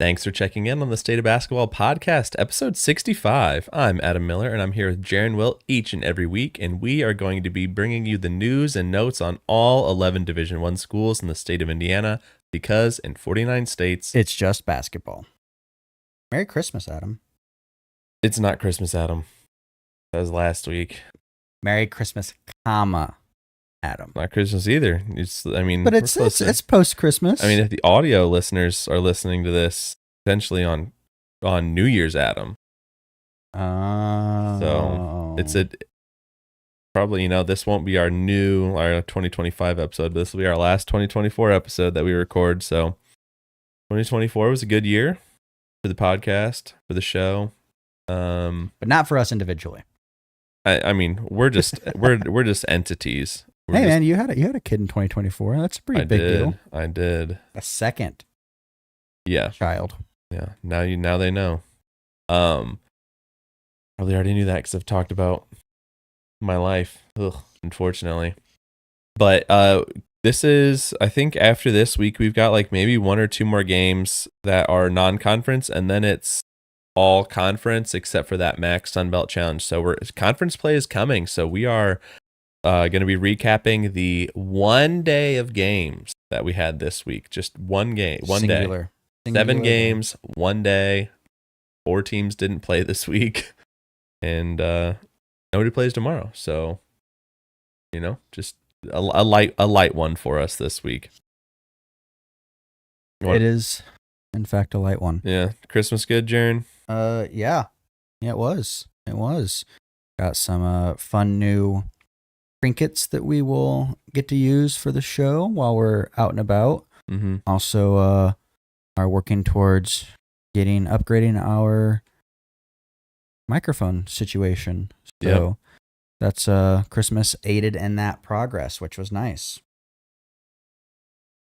Thanks for checking in on the State of Basketball podcast, episode 65. I'm Adam Miller, and I'm here with Jaren Wilt each and every week, and we are going to be bringing you the news and notes on all 11 Division I schools in the state of Indiana, because in 49 states, it's just basketball. Merry Christmas, Adam. It's not Christmas, Adam. That was last week. Merry Christmas, comma, Adam. Not Christmas either. But it's post-Christmas. I mean, if the audio listeners are listening to this essentially on New Year's, Adam. So it's probably, this won't be our 2025 episode, but this will be our last 2024 episode that we record. So 2024 was a good year for the podcast, for the show. But not for us individually. I mean, we're just we're just entities. Man, you had a kid in 2024. That's a pretty big deal. I did. A second. Yeah. Child. Yeah. Now they know. Probably already knew that because I've talked about my life. Unfortunately. But this is, I think after this week we've got like maybe one or two more games that are non-conference, and then it's all conference except for that MAC Sunbelt Challenge. So conference play is coming. So we are going to be recapping the 1 day of games that we had this week. Just one game, one Singular. day. 7 games, 1 day. 4 teams didn't play this week. And nobody plays tomorrow. So, just a light one for us this week. It is, in fact, a light one. Yeah. Christmas good, Jaren? Yeah, it was. Got some fun new trinkets that we will get to use for the show while we're out and about. Mm-hmm. Also, are working towards upgrading our microphone situation. So that's Christmas aided in that progress, which was nice.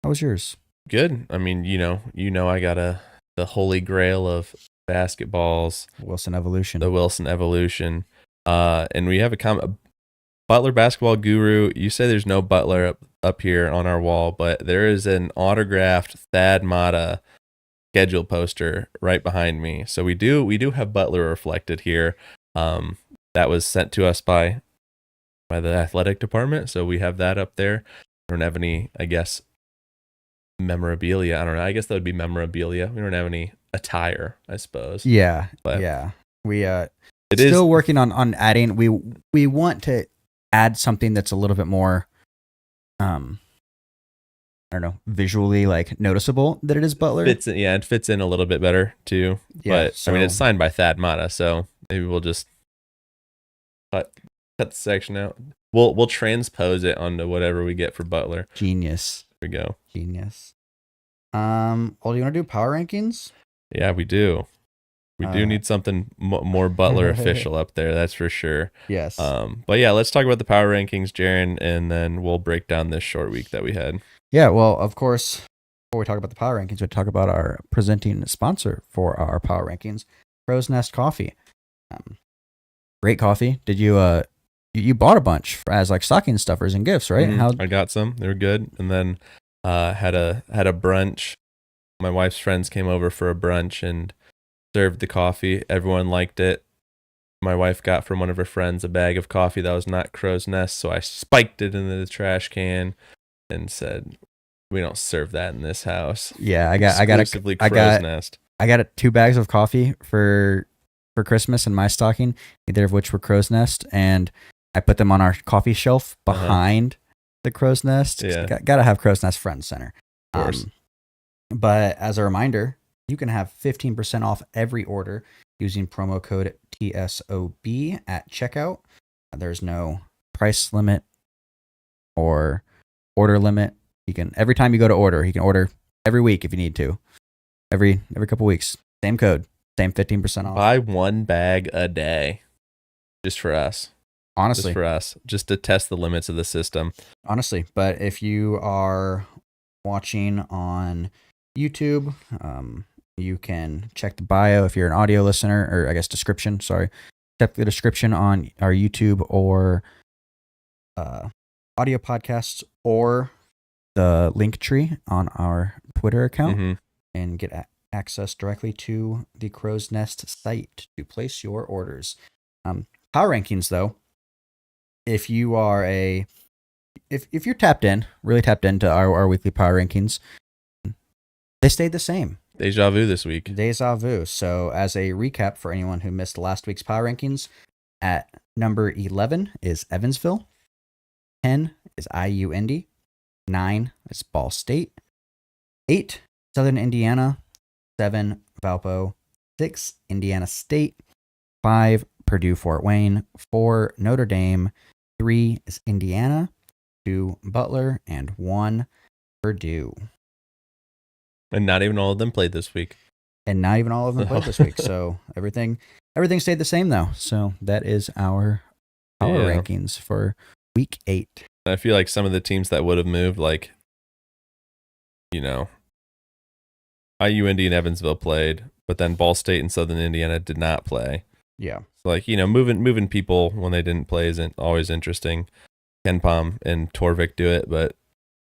How was yours? Good. I mean, I got the holy grail of basketballs, The Wilson Evolution. And we have a Butler basketball guru. You say there's no Butler up here on our wall, but there is an autographed Thad Matta schedule poster right behind me. So we do have Butler reflected here. That was sent to us by the athletic department, so we have that up there. I don't have any, I guess, memorabilia. I don't know. I guess that would be memorabilia. We don't have any attire, I suppose. Yeah, but yeah. We still working on adding. We want to add something that's a little bit more, I don't know, visually like noticeable that it is Butler. It fits in a little bit better too. Yeah, but I mean, it's signed by Thad Matta, so maybe we'll just cut the section out. We'll transpose it onto whatever we get for Butler. Genius. There we go. Genius. Well, do you want to do power rankings? Yeah, we do. We do need something more Butler official up there, that's for sure. Yes. But yeah, let's talk about the power rankings, Jaren, and then we'll break down this short week that we had. Yeah, well, of course, before we talk about the power rankings, we talk about our presenting sponsor for our power rankings, Crow's Nest Coffee. Great coffee. Did you you bought a bunch as like stocking stuffers and gifts, right? I got some. They were good. And then had a brunch. My wife's friends came over for a brunch and served the coffee. Everyone liked it. My wife got from one of her friends a bag of coffee that was not Crow's Nest, so I spiked it into the trash can and said, "We don't serve that in this house." Yeah, I got 2 bags of coffee for Christmas in my stocking, either of which were Crow's Nest, and I put them on our coffee shelf behind the Crow's Nest. Yeah, gotta have Crow's Nest front and center. Of course. But as a reminder, you can have 15% off every order using promo code TSOB at checkout. There's no price limit or order limit. You can, every time you go to order, you can order every week if you need to. Every couple weeks. Same code, same 15% off. Buy 1 bag a day. Just for us. Honestly. Just to test the limits of the system. Honestly. But if you are watching on YouTube, you can check the bio if you're an audio listener, or I guess description, sorry. Check the description on our YouTube or audio podcasts, or the link tree on our Twitter account, and get access directly to the Crow's Nest site to place your orders. Power rankings, though, if you are if you're tapped in, really tapped into our weekly power rankings, they stayed the same. Deja vu this week. Deja vu. So, as a recap for anyone who missed last week's power rankings, at number 11 is Evansville, 10 is IU Indy, 9 is Ball State, 8 Southern Indiana, 7 Valpo, 6 Indiana State, 5 Purdue Fort Wayne, 4 Notre Dame, 3 is Indiana, 2 Butler, and 1 Purdue. And not even all of them played this week. And not even all of them played this week. So everything stayed the same, though. So that is our power rankings for week 8. I feel like some of the teams that would have moved, like, IU, Indy, and Evansville played, but then Ball State and Southern Indiana did not play. Yeah. So, like, moving people when they didn't play isn't always interesting. Ken Pom and Torvik do it, but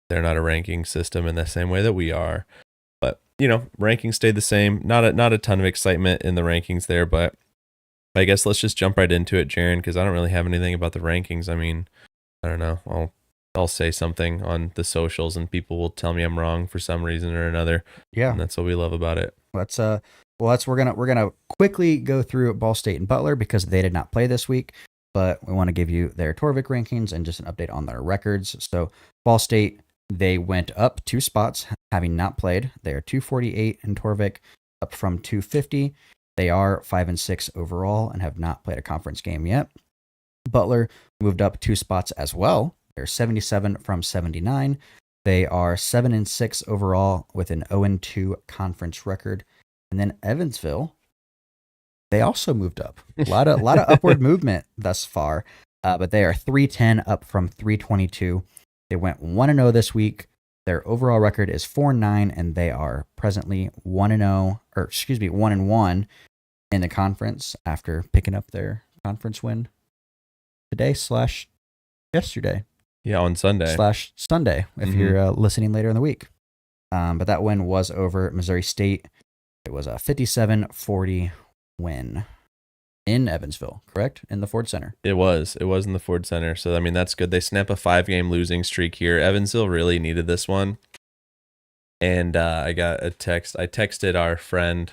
they're not a ranking system in the same way that we are. But, rankings stayed the same. Not a ton of excitement in the rankings there, but I guess let's just jump right into it, Jaren, because I don't really have anything about the rankings. I mean, I don't know. I'll say something on the socials and people will tell me I'm wrong for some reason or another. Yeah. And that's what we love about it. We're gonna quickly go through Ball State and Butler because they did not play this week, but we want to give you their Torvik rankings and just an update on their records. So Ball State, they went up 2 spots, having not played. They are 248 in Torvik, up from 250. They are 5-6 overall and have not played a conference game yet. Butler moved up 2 spots as well. They're 77 from 79. They are 7-6 overall with an 0-2 conference record. And then Evansville, they also moved up. A lot of upward movement thus far, but they are 310 up from 322. They went 1-0 this week. Their overall record is 4-9, and they are presently 1-1 in the conference after picking up their conference win today/yesterday. Yeah, on Sunday. /Sunday, if you're listening later in the week. But that win was over Missouri State. It was a 57-40 win in Evansville, correct? In the Ford Center. It was in the Ford Center. So, I mean, that's good. They snap a 5-game losing streak here. Evansville really needed this one. And I got a text. I texted our friend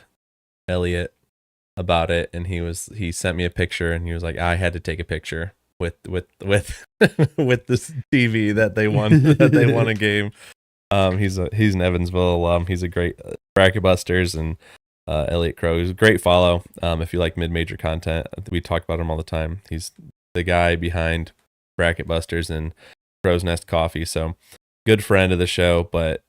Elliot about it, and he sent me a picture, and he was like, I had to take a picture with with this TV that they won a game. He's an Evansville alum. He's a great Bracket Busters and Elliot Crow. He's a great follow. If you like mid-major content, we talk about him all the time. He's the guy behind Bracket Busters and Crow's Nest Coffee. So good friend of the show, but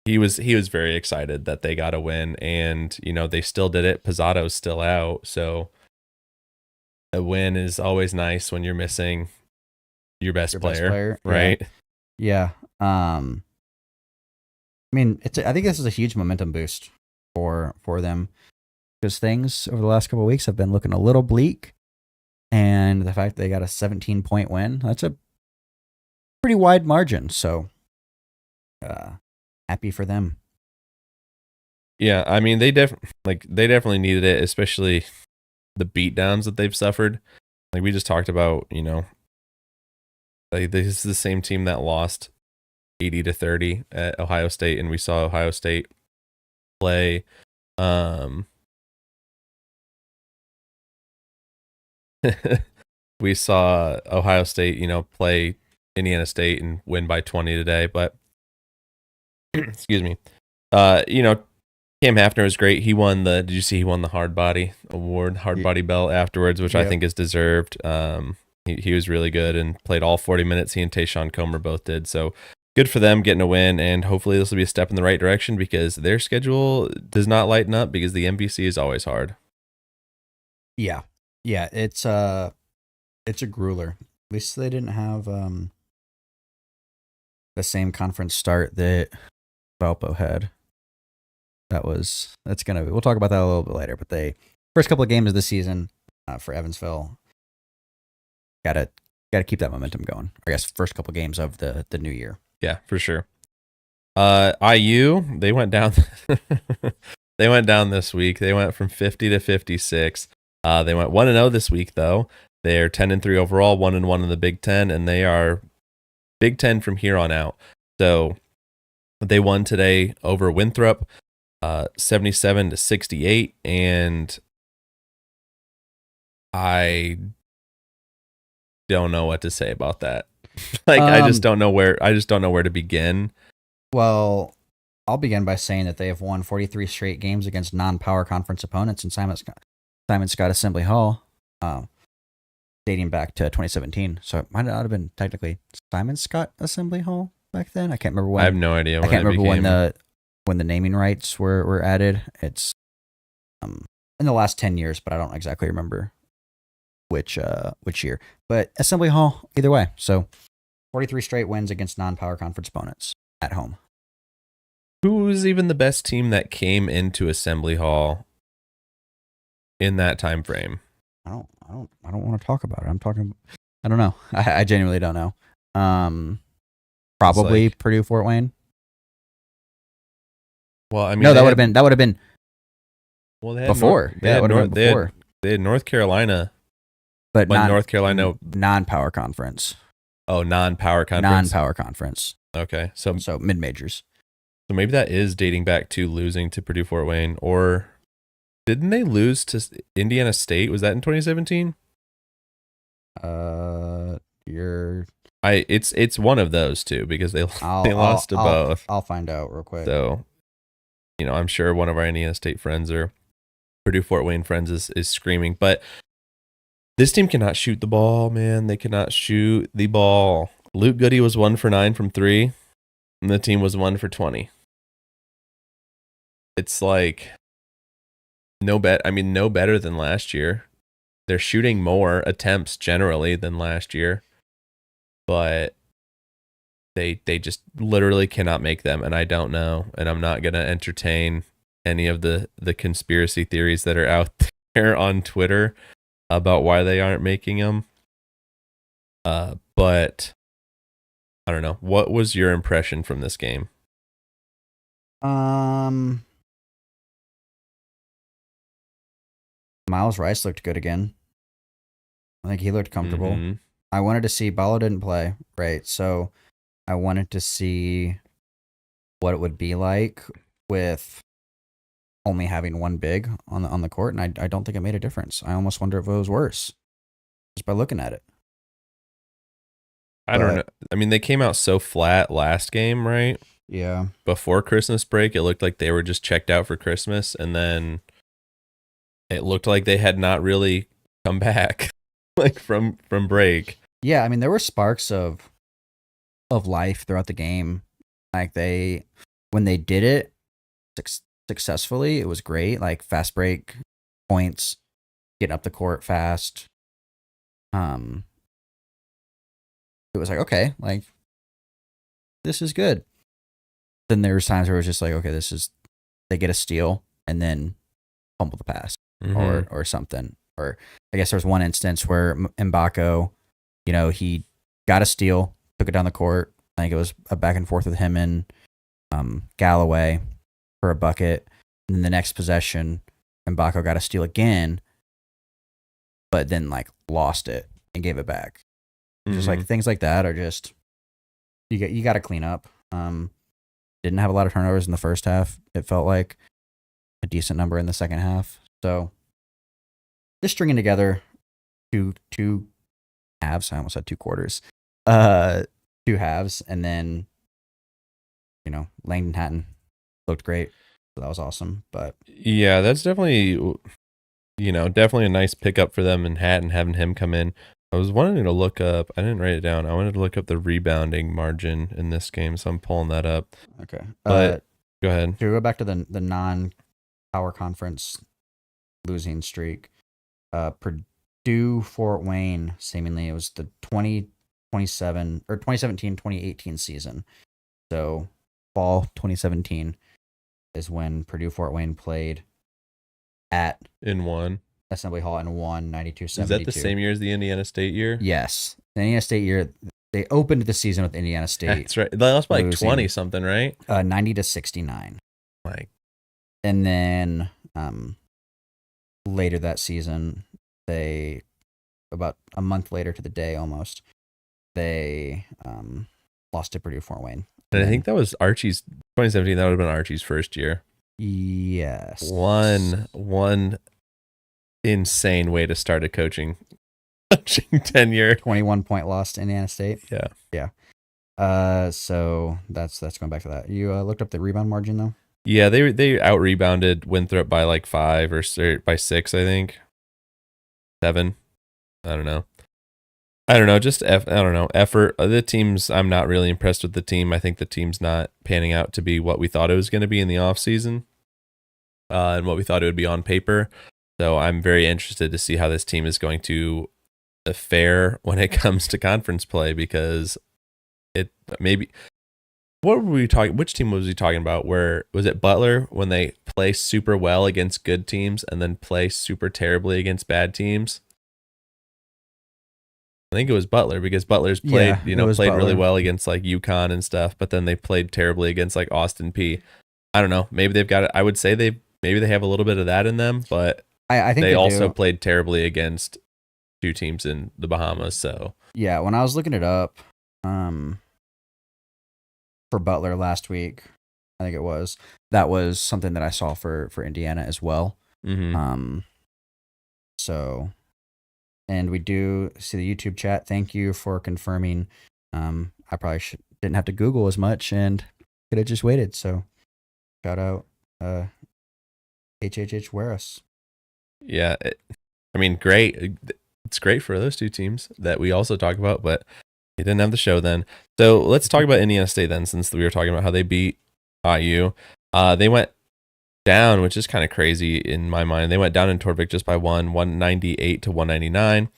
he was very excited that they got a win, and they still did it. Pizzato's still out, so a win is always nice when you're missing your best player, right? Yeah. I mean, I think this is a huge momentum boost for them because things over the last couple of weeks have been looking a little bleak, and the fact they got a 17-point win, that's a pretty wide margin. So, happy for them. Yeah, I mean, they definitely needed it, especially the beatdowns that they've suffered. Like we just talked about, like this is the same team that lost 80-30 at Ohio State, and we saw Ohio State play we saw Ohio State, play Indiana State and win by 20 today, but excuse me. Cam Hafner was great. He won did you see he won the hard body award, body belt afterwards, which I think is deserved. He was really good and played all 40 minutes. He and Tayshawn Comer both did. So good for them getting a win, and hopefully this will be a step in the right direction because their schedule does not lighten up because the MVC is always hard. Yeah. Yeah, it's a grueler. At least they didn't have the same conference start that Valpo had. We'll talk about that a little bit later, but first couple of games of the season for Evansville, gotta keep that momentum going. I guess first couple of games of the new year. Yeah, for sure. IU, they went down They went down this week. They went from 50 to 56. They went 1-0 this week, though. They're 10-3 overall, 1-1 in the Big Ten, and they are Big Ten from here on out. So they won today over Winthrop, 77-68, and I don't know what to say about that. I just don't know where to begin. Well, I'll begin by saying that they have won 43 straight games against non-power conference opponents in Simon Scott Assembly Hall, dating back to 2017. So it might not have been technically Simon Scott Assembly Hall back then. I can't remember when. I have no idea. I can't remember when the naming rights were added. It's in the last 10 years, but I don't exactly remember which year. But Assembly Hall, either way. So 43 straight wins against non-power conference opponents at home. Who was even the best team that came into Assembly Hall in that time frame? I don't want to talk about it. I don't know. I genuinely don't know. Probably Purdue Fort Wayne. Well, I mean, no, that would have been. Well, they had before. They had North Carolina, but North Carolina non-power conference. Oh, non-power conference. Non-power conference. Okay, so mid majors. So maybe that is dating back to losing to Purdue Fort Wayne, or didn't they lose to Indiana State? Was that in 2017? It's one of those two because they lost to both. I'll find out real quick. So, I'm sure one of our Indiana State friends or Purdue Fort Wayne friends is screaming, but this team cannot shoot the ball, man. They cannot shoot the ball. Luke Goody was 1 for 9 from 3, and the team was 1 for 20. It's like no better than last year. They're shooting more attempts generally than last year, but they just literally cannot make them, and I don't know, and I'm not going to entertain any of the conspiracy theories that are out there on Twitter about why they aren't making them. But I don't know. What was your impression from this game? Miles Rice looked good again. I think he looked comfortable. Mm-hmm. I wanted to see Ballo didn't play, right? So I wanted to see what it would be like with only having one big on the court, and I don't think it made a difference. I almost wonder if it was worse just by looking at it. I don't know. I mean, they came out so flat last game, right? Yeah. Before Christmas break, it looked like they were just checked out for Christmas, and then it looked like they had not really come back like from break. Yeah, I mean, there were sparks of life throughout the game. Like when they did it successfully, it was great. Like fast break points, getting up the court fast. It was like, okay, like this is good. Then there was times where it was just like, okay, they get a steal and then fumble the pass or something. Or I guess there was one instance where Mbako, he got a steal, took it down the court. I think it was a back and forth with him and Galloway for a bucket. And then the next possession, Mbako got a steal again, but then like lost it and gave it back. Just like things like that are just you got to clean up. Didn't have a lot of turnovers in the first half. It felt like a decent number in the second half. So just stringing together two halves. I almost said 2 quarters. 2 halves, and then Langdon Hatton looked great. So that was awesome. But yeah, that's definitely a nice pickup for them and Hatton having him come in. I was wanting to look up, I didn't write it down. I wanted to look up the rebounding margin in this game, so I'm pulling that up. Okay. But go ahead. To go back to the non-power conference losing streak, Purdue Fort Wayne, seemingly it was the 2017-2018 season. So fall 2017 is when Purdue Fort Wayne played in one Assembly Hall and won 92-72. Is that the same year as the Indiana State year? Yes. The Indiana State year, they opened the season with Indiana State. That's right. They lost by like 20 something, right? 90-69. Like, And then later that season, they, about a month later to the day almost, they lost to Purdue Fort Wayne. And I think that was Archie's 2017. That would have been Archie's first year. Yes. One insane way to start a coaching tenure. 21-point loss to Indiana State. Yeah. So that's going back to that. You looked up the rebound margin though? Yeah, they out rebounded Winthrop by like 5 or by 6, I think. 7. I don't know. Just I don't know. Effort. The teams, I'm not really impressed with the team. I think the team's not panning out to be what we thought it was going to be in the offseason. And what we thought it would be on paper. So I'm very interested to see how this team is going to fare when it comes to conference play, because it maybe, what were we talking? Which team was he talking about? Where was it Butler when they play super well against good teams and then play super terribly against bad teams? I think it was Butler, because Butler's played, played really well against like UConn and stuff, but then they played terribly against like Austin P. I don't know. Maybe they've got it. I would say maybe they have a little bit of that in them, but I think they also played terribly against 2 teams in the Bahamas. So yeah, when I was looking it up, for Butler last week, I think that was something that I saw for Indiana as well. Mm-hmm. So, and we do see the YouTube chat. Thank you for confirming. I probably didn't have to Google as much and could have just waited. So, shout out, HHH Wearis. Yeah, great. It's great for those 2 teams that we also talk about, but they didn't have the show then. So let's talk about Indiana State then, since we were talking about how they beat IU. They went down, which is kind of crazy in my mind. They went down in Torvik just by 198 to 199.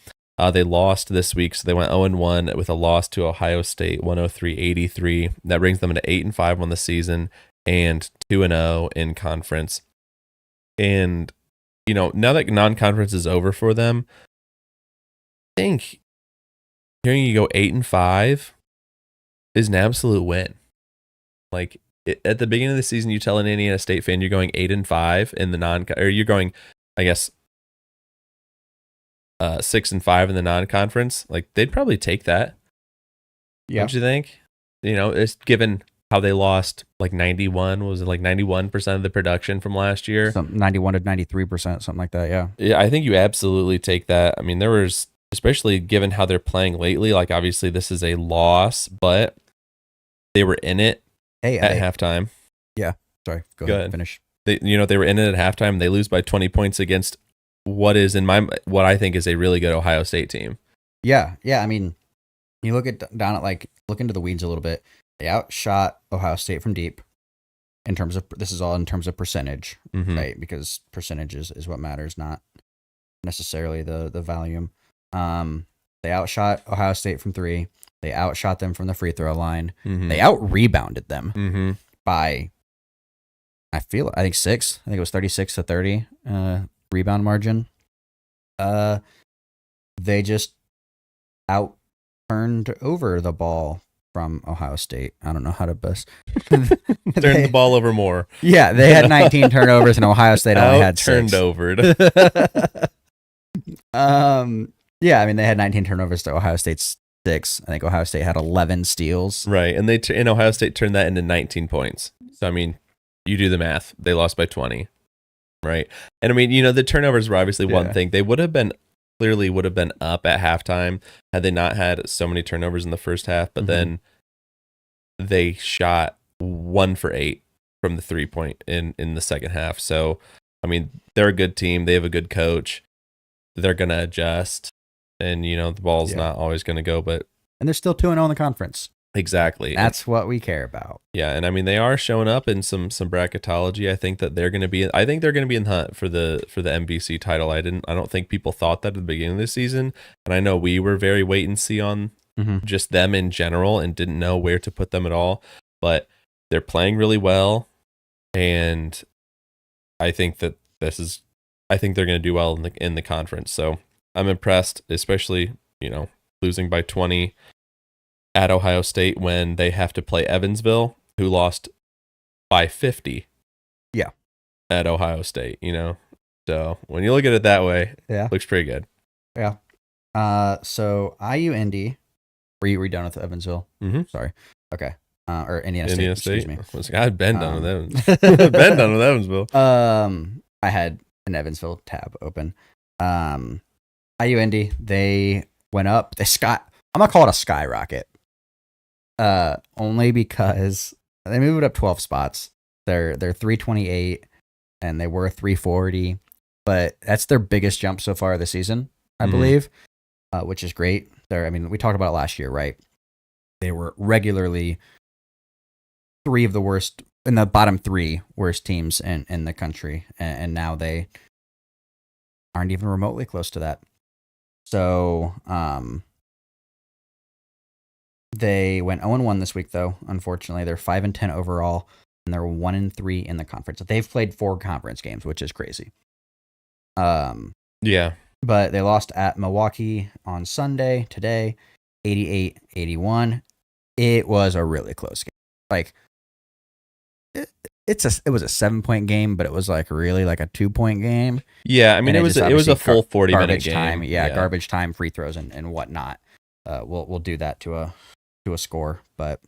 They lost this week, so they went 0-1 with a loss to Ohio State, 103-83. That brings them to 8-5 on the season and 2-0 in conference. And now that non-conference is over for them, I think hearing you go 8-5 is an absolute win. Like at the beginning of the season, you tell an Indiana State fan you're going 8-5 in the or you're going, I guess, 6-5 in the non-conference. Like they'd probably take that. Yeah, don't you think? It's given how they lost like 91% of the production from last year. 91 to 93%, something like that. Yeah. Yeah, I think you absolutely take that. I mean, there was, especially given how they're playing lately, like obviously this is a loss, but they were in it at halftime. Yeah. Sorry. Go ahead. Finish. They were in it at halftime. They lose by 20 points against what I think is a really good Ohio State team. Yeah. Yeah. I mean, you look into the weeds a little bit. They outshot Ohio State from deep this is all in terms of percentage, mm-hmm. right? Because percentage is what matters, not necessarily the volume. They outshot Ohio State from 3. They outshot them from the free throw line. Mm-hmm. They out-rebounded them mm-hmm. by, I think 6. I think it was 36-30 rebound margin. They just turned over the ball from Ohio State. I don't know how to best turn the ball over more. Yeah, they had 19 turnovers and Ohio State only had 6. Turned over. Yeah, I mean they had 19 turnovers to Ohio State's 6. I think Ohio State had 11 steals. Right, and Ohio State turned that into 19 points. So I mean, you do the math. They lost by 20. Right. And I mean, the turnovers were obviously one thing. They would have been up at halftime had they not had so many turnovers in the first half, but then they shot 1 for 8 from the 3-point in the second half. So, I mean, they're a good team. They have a good coach. They're going to adjust, and, the ball's not always going to go, but. And they're still 2-0 in the conference. Exactly. That's what we care about. Yeah, and I mean they are showing up in some bracketology. I think they're going to be in the hunt for the MVC title. I don't think people thought that at the beginning of the season, and I know we were very wait and see on just them in general and didn't know where to put them at all. But they're playing really well, and I think that they're going to do well in the conference. So I'm impressed, especially losing by 20 at Ohio State when they have to play Evansville, who lost by 50. Yeah. at Ohio State, you know? So when you look at it that way, Yeah. looks pretty good. Yeah. So IU Indy. Were you done with Evansville? Mm-hmm. Sorry. Okay. Or Indiana State. Indiana Excuse State. me. I was like, I've been done with Evansville. Been done with Evansville. I had an Evansville tab open. IU Indy, they went up. I'm gonna call it a skyrocket. Only because they moved up 12 spots. They're 328 and they were 340, but that's their biggest jump so far this season, I believe, which is great. We talked about it last year, right? They were regularly three of the worst, in the bottom three worst teams in the country, and now they aren't even remotely close to that. So, they went 0-1 this week, though. Unfortunately, they're 5-10 overall, and they're 1-3 in the conference. They've played 4 conference games, which is crazy. Yeah. But they lost at Milwaukee on Sunday, today, 88-81. It was a really close game. Like, it was a 7-point game, but it was like really like a 2-point game. Yeah, I mean, it was a full 40-minute game. Time, yeah, garbage time, free throws, and whatnot. We'll do that to a score, but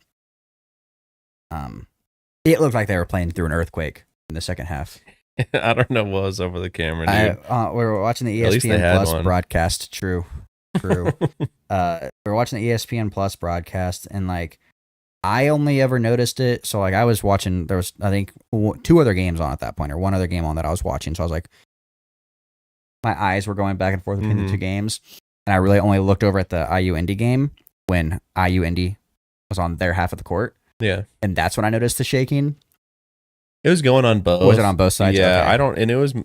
it looked like they were playing through an earthquake in the second half. I don't know what was over the camera, dude. We were watching the ESPN Plus broadcast. True. We were watching the ESPN Plus broadcast, and like I only ever noticed it. So like I was watching. There was I think 2 other games on at that point, or 1 other game on that I was watching. So I was like, my eyes were going back and forth between the 2 games, and I really only looked over at the IU Indy game when IU Indy was on their half of the court. Yeah, and that's when I noticed the shaking. It was going on both. Was it on both sides? Yeah, okay.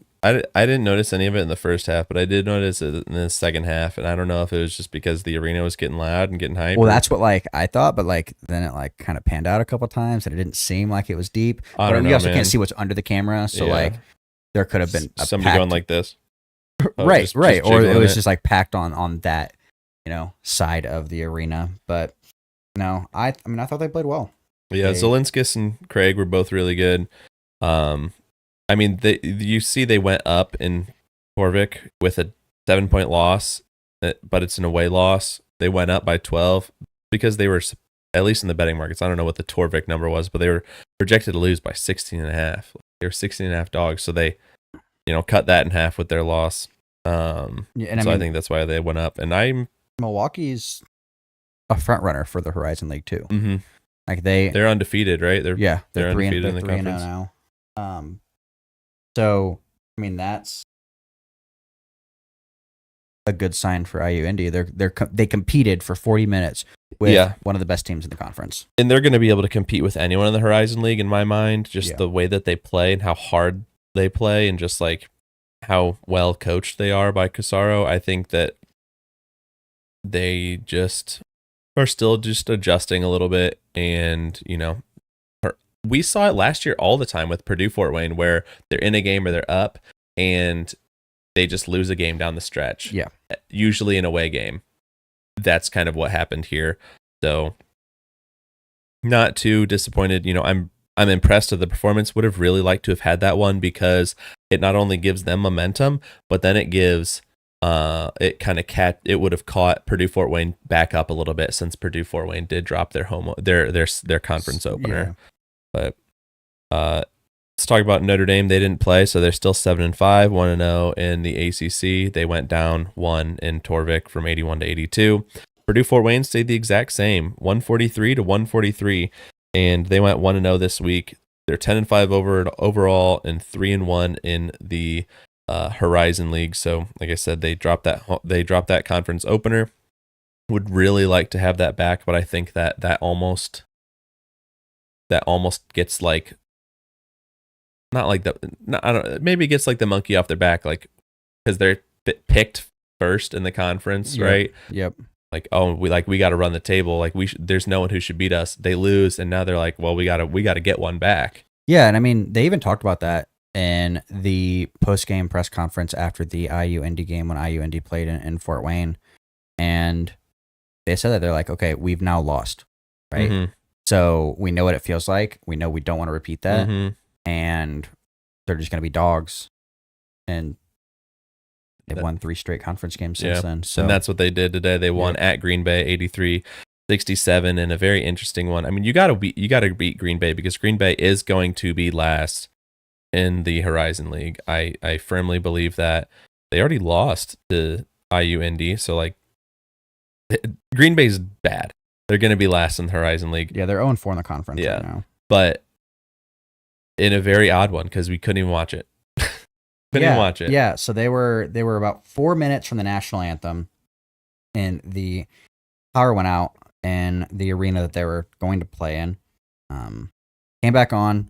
I didn't notice any of it in the first half, but I did notice it in the second half, and I don't know if it was just because the arena was getting loud and getting hyped. Well, that's what like I thought, but like then it like kind of panned out a couple times, and it didn't seem like it was deep. But we also can't see what's under the camera, so like there could have been somebody going like this, right, just or it was just like packed on that side of the arena. But no, I thought they played well. Yeah, Zelinskis and Craig were both really good. I mean, you see they went up in Torvik with a 7-point loss, but it's an away loss. They went up by 12 because they were, at least in the betting markets, I don't know what the Torvik number was, but they were projected to lose by 16.5. They were 16.5 dogs, so they, cut that in half with their loss. I think that's why they went up. And Milwaukee's a front runner for the Horizon League too. Mm-hmm. Like they're undefeated, right? They're undefeated in the conference now. So I mean that's a good sign for IU Indy. They competed for 40 minutes with one of the best teams in the conference, and they're going to be able to compete with anyone in the Horizon League in my mind. Just the way that they play and how hard they play, and just like how well coached they are by Casaro. I think that they just are still just adjusting a little bit, and we saw it last year all the time with Purdue Fort Wayne, where they're in a game or they're up and they just lose a game down the stretch. Yeah. Usually an away game. That's kind of what happened here. So not too disappointed. I'm impressed with the performance. Would have really liked to have had that one because it not only gives them momentum, but then it gives it would have caught Purdue Fort Wayne back up a little bit, since Purdue Fort Wayne did drop their conference opener. Yeah. But let's talk about Notre Dame. They didn't play, so they're still 7-5, 1-0 in the ACC. They went down 1 in Torvik from 81 to 82. Purdue Fort Wayne stayed the exact same, 143 to 143, and they went 1-0 this week. They're 10-5 overall and 3-1 in the Horizon League. So, like I said, they dropped that conference opener. Would really like to have that back, but I think that almost gets like, not like maybe it gets like the monkey off their back, like because they're picked first in the conference, right? Yep. Like, oh, we got to run the table. Like there's no one who should beat us. They lose, and now they're like, well, we got to get one back. Yeah, and I mean, they even talked about that in the post-game press conference after the IU Indy game when IU Indy played in Fort Wayne, and they said that they're like, okay, we've now lost, right? Mm-hmm. So we know what it feels like. We know we don't want to repeat that. Mm-hmm. And they're just going to be dogs. And they've won 3 straight conference games since then. So and that's what they did today. They won at Green Bay 83-67 in a very interesting one. I mean, you got to beat Green Bay because Green Bay is going to be last in the Horizon League. I firmly believe that. They already lost to IUND, so like Green Bay's bad. They're going to be last in the Horizon League. Yeah, they're 0-4 in the conference right now. But in a very odd one because we couldn't even watch it. Couldn't watch it. Yeah, so they were about 4 minutes from the national anthem, and the power went out in the arena that they were going to play in. Came back on,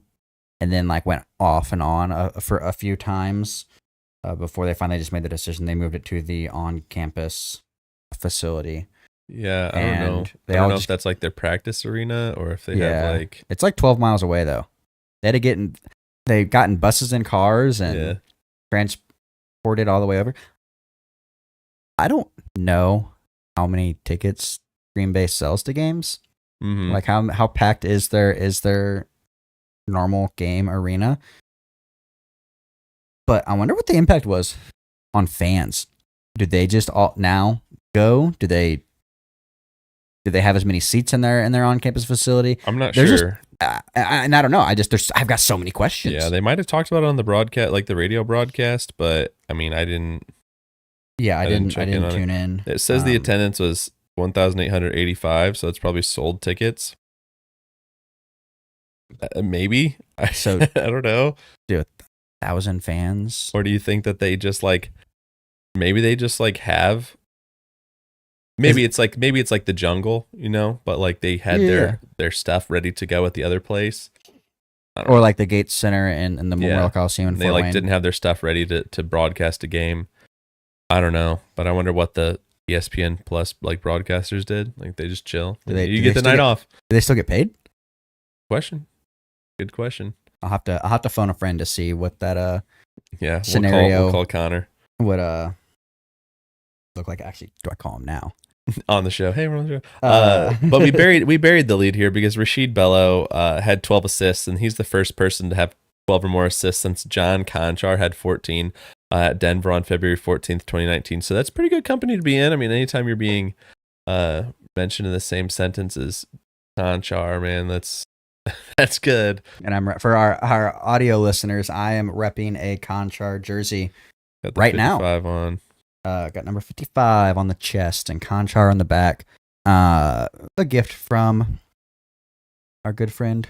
and then like went off and on for a few times before they finally just made the decision. They moved it to the on-campus facility. Yeah, I don't know. I don't know if that's like their practice arena or if they have like... It's like 12 miles away, though. They had to get in... They got in buses and cars and transported all the way over. I don't know how many tickets Green Bay sells to games. Mm-hmm. Like how packed is their normal game arena? But I wonder what the impact was on fans. Do they just all now go? Do they have as many seats in their on-campus facility? I'm not sure. And I don't know. I've got so many questions. Yeah, they might have talked about it on the broadcast, like the radio broadcast, but I mean, I didn't. Yeah, I didn't tune in. It says the attendance was 1,885, so it's probably sold tickets. Maybe. So I don't know. Dude, 1,000 fans. Or do you think that they just like, maybe they just like have. Maybe it's like the jungle, you know, but like they had their stuff ready to go at the other place. Or like the Gates Center and the Memorial Coliseum in Fort They like Wayne. didn't have their stuff ready to broadcast a game. I don't know, but I wonder what the ESPN Plus like broadcasters did. Like they just chill. You get the night off. Do they still get paid? Good question. I'll have to phone a friend to see what that scenario we'll call Connor. Would look like. Actually, do I call him now? On the show. Hey, we're on the show. But we buried the lead here because Rashid Bello had 12 assists, and he's the first person to have 12 or more assists since John Conchar had 14 at Denver on February 14th, 2019. So that's pretty good company to be in. I mean, anytime you're being mentioned in the same sentence as Conchar, man, that's good. And for our audio listeners, I am repping a Conchar jersey Got the right 55 now. On. Got number 55 on the chest and Conchar on the back. A gift from our good friend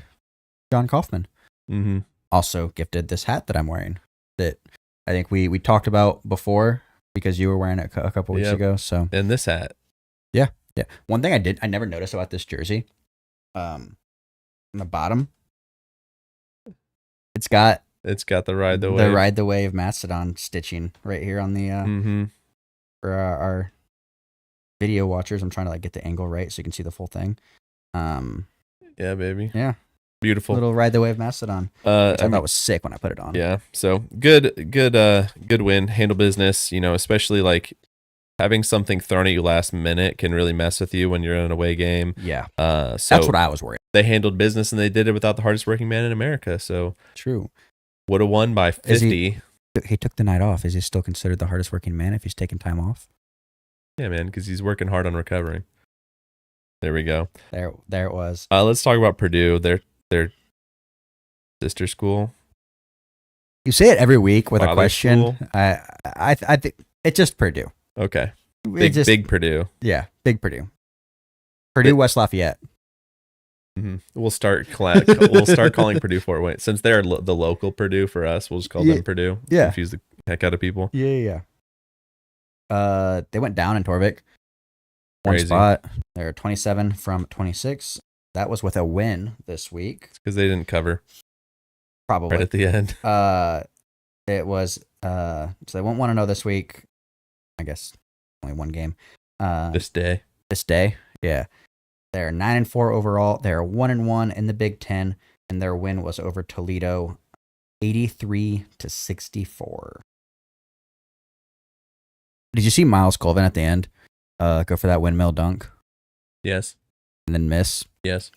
John Kaufman. Mm-hmm. Also gifted this hat that I'm wearing that I think we talked about before because you were wearing it a couple weeks ago. So and this hat. Yeah. One thing I never noticed about this jersey, on the bottom, it's got the Ride the Wave Mastodon stitching right here on the for our video watchers. I'm trying to like get the angle right so you can see the full thing. Yeah, baby. Yeah. Beautiful. Little Ride the Wave Mastodon. I thought it was sick when I put it on. Yeah. So good win. Handle business, you know, especially like having something thrown at you last minute can really mess with you when you're in an away game. Yeah. So that's what I was worried. They handled business and they did it without the hardest working man in America. So true. Would have won by 50. He took the night off. Is he still considered the hardest working man if he's taking time off? Yeah, man, because he's working hard on recovering. There we go. There it was. Let's talk about Purdue. Their sister school. You say it every week with a question. I think it's just Purdue. Okay. Big Purdue. Yeah, big Purdue. Purdue, West Lafayette. Mm-hmm. We'll start calling Purdue Fort Wayne since they're the local Purdue for us. We'll just call them Purdue. Yeah, confuse the heck out of people. Yeah. They went down in Torvik. One Crazy. spot. They're 27 from 26. That was with a win this week. It's because they didn't cover. Probably right at the end. It was so they won't want to know this week. I guess only one game. This day, yeah. They're 9-4 overall. They're 1-1 in the Big Ten, and their win was over Toledo, 83-64. Did you see Miles Colvin at the end go for that windmill dunk? Yes. And then miss? Yes.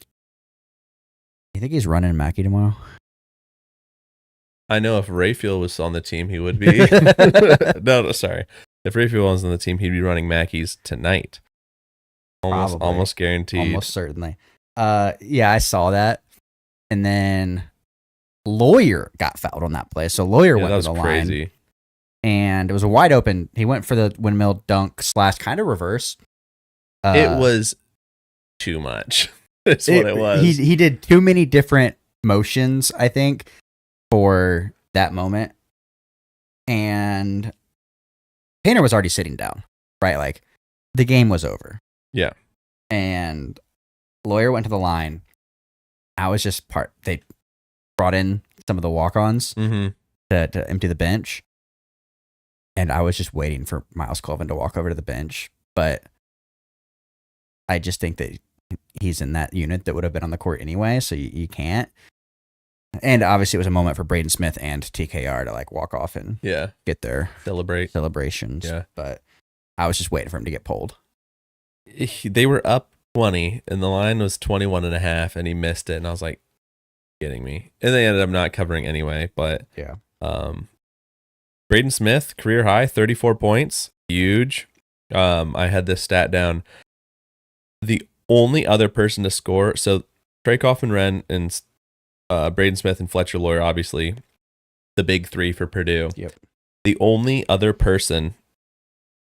You think he's running Mackey tomorrow? I know if Rayfield was on the team, he would be. No, sorry. If Rayfield was on the team, he'd be running Mackey's tonight. Almost guaranteed. Almost certainly. Yeah, I saw that. And then Lawyer got fouled on that play. So Lawyer went to the crazy. line. And it was a wide open. He went for the windmill dunk / kind of reverse. It was too much. That's what it was. He did too many different motions, I think, for that moment. And Painter was already sitting down, right? Like, the game was over. Yeah. And Lawyer went to the line. I was just they brought in some of the walk-ons to empty the bench. And I was just waiting for Miles Colvin to walk over to the bench. But I just think that he's in that unit that would have been on the court anyway, so you can't. And obviously it was a moment for Braden Smith and TKR to like walk off and get their celebrations. Yeah. But I was just waiting for him to get pulled. They were up 20 and the line was 21.5 and he missed it. And I was like, kidding me. And they ended up not covering anyway. But yeah. Braden Smith, career high, 34 points. Huge. I had this stat down. The only other person to score, so Trey Coffin-Wren and Braden Smith and Fletcher Lawyer, obviously, the big three for Purdue. Yep. The only other person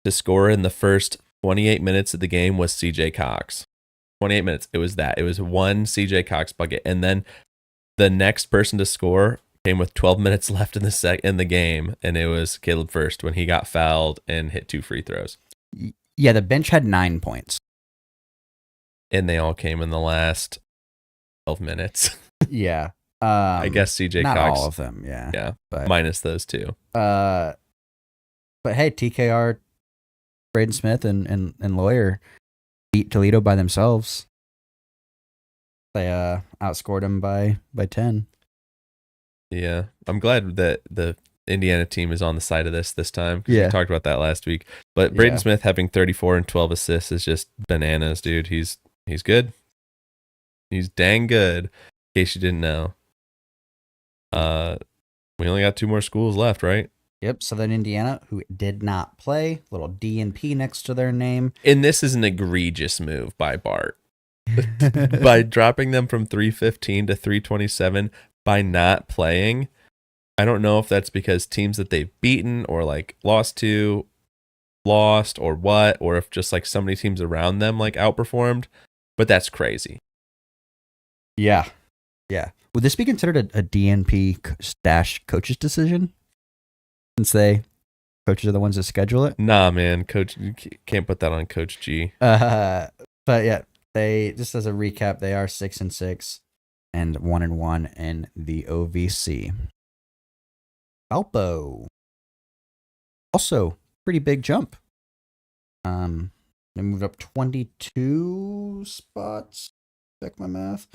to score in the first 28 minutes of the game was CJ Cox. 28 minutes. It was that. It was one CJ Cox bucket. And then the next person to score came with 12 minutes left in the game, and it was Caleb First when he got fouled and hit 2 free throws. Yeah, the bench had 9 points. And they all came in the last 12 minutes. Yeah. I guess CJ not Cox. Not all of them, yeah. Yeah, but, minus those 2. But hey, TKR, Braden Smith, and Lawyer beat Toledo by themselves. They outscored them by 10. Yeah, I'm glad that the Indiana team is on the side of this time. Yeah. We talked about that last week. But Braden Smith having 34 and 12 assists is just bananas, dude. He's good. He's dang good, in case you didn't know. We only got 2 more schools left, right? Yep, Southern Indiana, who did not play. Little D and P next to their name. And this is an egregious move by Bart. By dropping them from 315 to 327 by not playing. I don't know if that's because teams that they've beaten or like lost or what, or if just like so many teams around them like outperformed, but that's crazy. Yeah. Would this be considered a DNP stash coach's decision? Since coaches are the ones that schedule it? Nah, man, coach, you can't put that on Coach G. But yeah, they, just as a recap, they are 6-6 and 1-1 in the OVC. Valpo. Also, pretty big jump. They moved up 22 spots. Check my math.